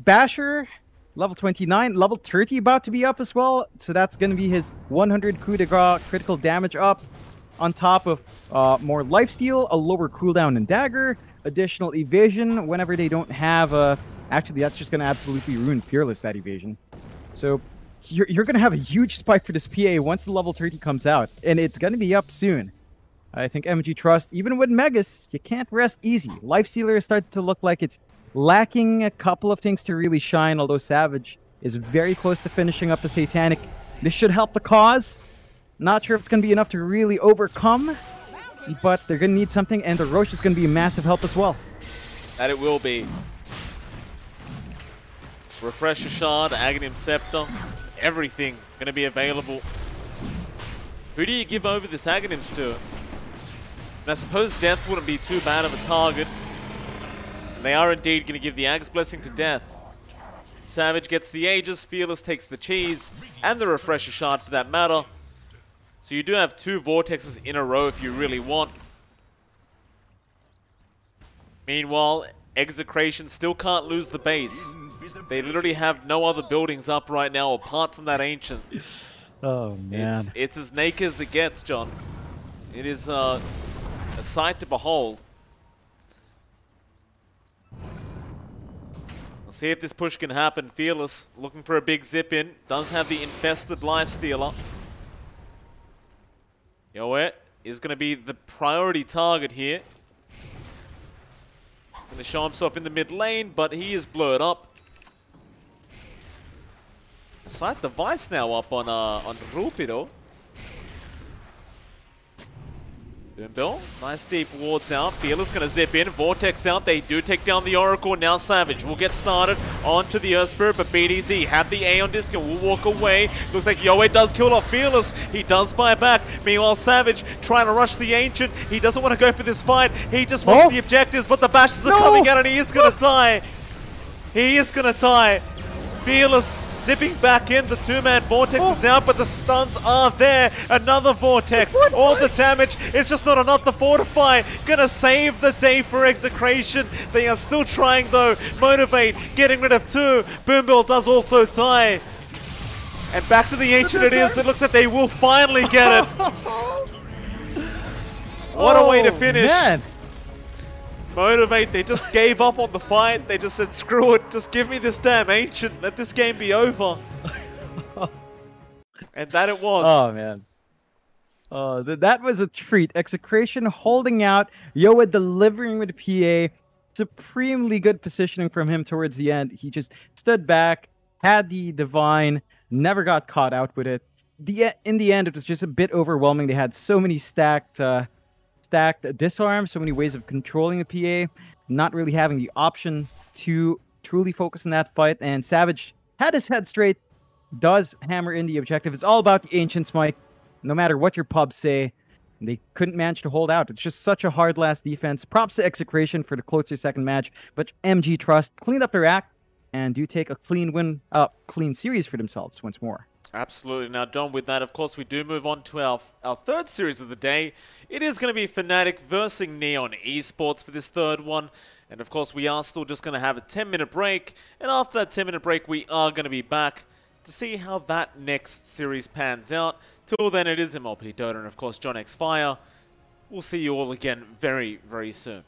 Basher, level 29, level 30 about to be up as well. So that's gonna be his 100 coup de grace critical damage up, on top of more lifesteal, a lower cooldown and dagger, additional evasion whenever they don't have actually, that's just gonna absolutely ruin Fearless, that evasion. So you're going to have a huge spike for this PA once the level 30 comes out, and it's going to be up soon. I think MG.Trust, even with Megas, you can't rest easy. Lifestealer is starting to look like it's lacking a couple of things to really shine, although Savage is very close to finishing up the Satanic. This should help the cause. Not sure if it's going to be enough to really overcome, but they're going to need something, and the Roche is going to be a massive help as well. That it will be. Refresher Shard, Aghanim Scepter. Everything going to be available. Who do you give over this Aghanims to? And I suppose Death wouldn't be too bad of a target. And they are indeed going to give the Ag's Blessing to Death. Savage gets the Aegis, Fearless takes the Cheese, and the Refresher Shard for that matter. So you do have 2 Vortexes in a row if you really want. Meanwhile, Execration still can't lose the base. They literally have no other buildings up right now apart from that Ancient. Oh, man. It's as naked as it gets, John. It is a sight to behold. Let's see if this push can happen. Fearless looking for a big zip in. Does have the infested Lifestealer. Yoet is going to be the priority target here. Going to show himself in the mid lane, but he is blurred up. Side device now up on Rupido. Boombill, nice deep wards out. Fearless gonna zip in. Vortex out. They do take down the Oracle. Now Savage will get started onto the Earth Spirit, but BDZ have the A on disc and will walk away. Looks like Yoe does kill off Fearless. He does buy back. Meanwhile, Savage trying to rush the Ancient. He doesn't want to go for this fight. He just wants the objectives, but the bashes are coming out and he is gonna die. He is gonna die. Fearless zipping back in, the two-man Vortex is out, but the stuns are there. Another Vortex, all the damage, it's just not enough to fortify. Gonna save the day for Execration. They are still trying though. Motivate, getting rid of two. Boombill does also die. And back to the Ancient it is. It looks like they will finally get it. What a way to finish. Man. Motivate, they just gave up on the fight. They just said, screw it, just give me this damn Ancient. Let this game be over. And that it was. Oh, man. Oh, that was a treat. Execration holding out. Yoa delivering with the PA. Supremely good positioning from him towards the end. He just stood back, had the Divine, never got caught out with it. In the end, it was just a bit overwhelming. They had so many stacked disarms, so many ways of controlling the PA, not really having the option to truly focus on that fight. And Savage had his head straight, does hammer in the objective. It's all about the Ancients, Mike. No matter what your pubs say, they couldn't manage to hold out. It's just such a hard last defense. Props to Execration for the closer second match, but MG.Trust cleaned up their act and do take a clean win, clean series for themselves once more. Absolutely. Now, Don, with that, of course, we do move on to our third series of the day. It is going to be Fnatic versus Neon Esports for this third one. And, of course, we are still just going to have a 10-minute break. And after that 10-minute break, we are going to be back to see how that next series pans out. Till then, it is MLP Dota and, of course, JohnXfire. We'll see you all again very, very soon.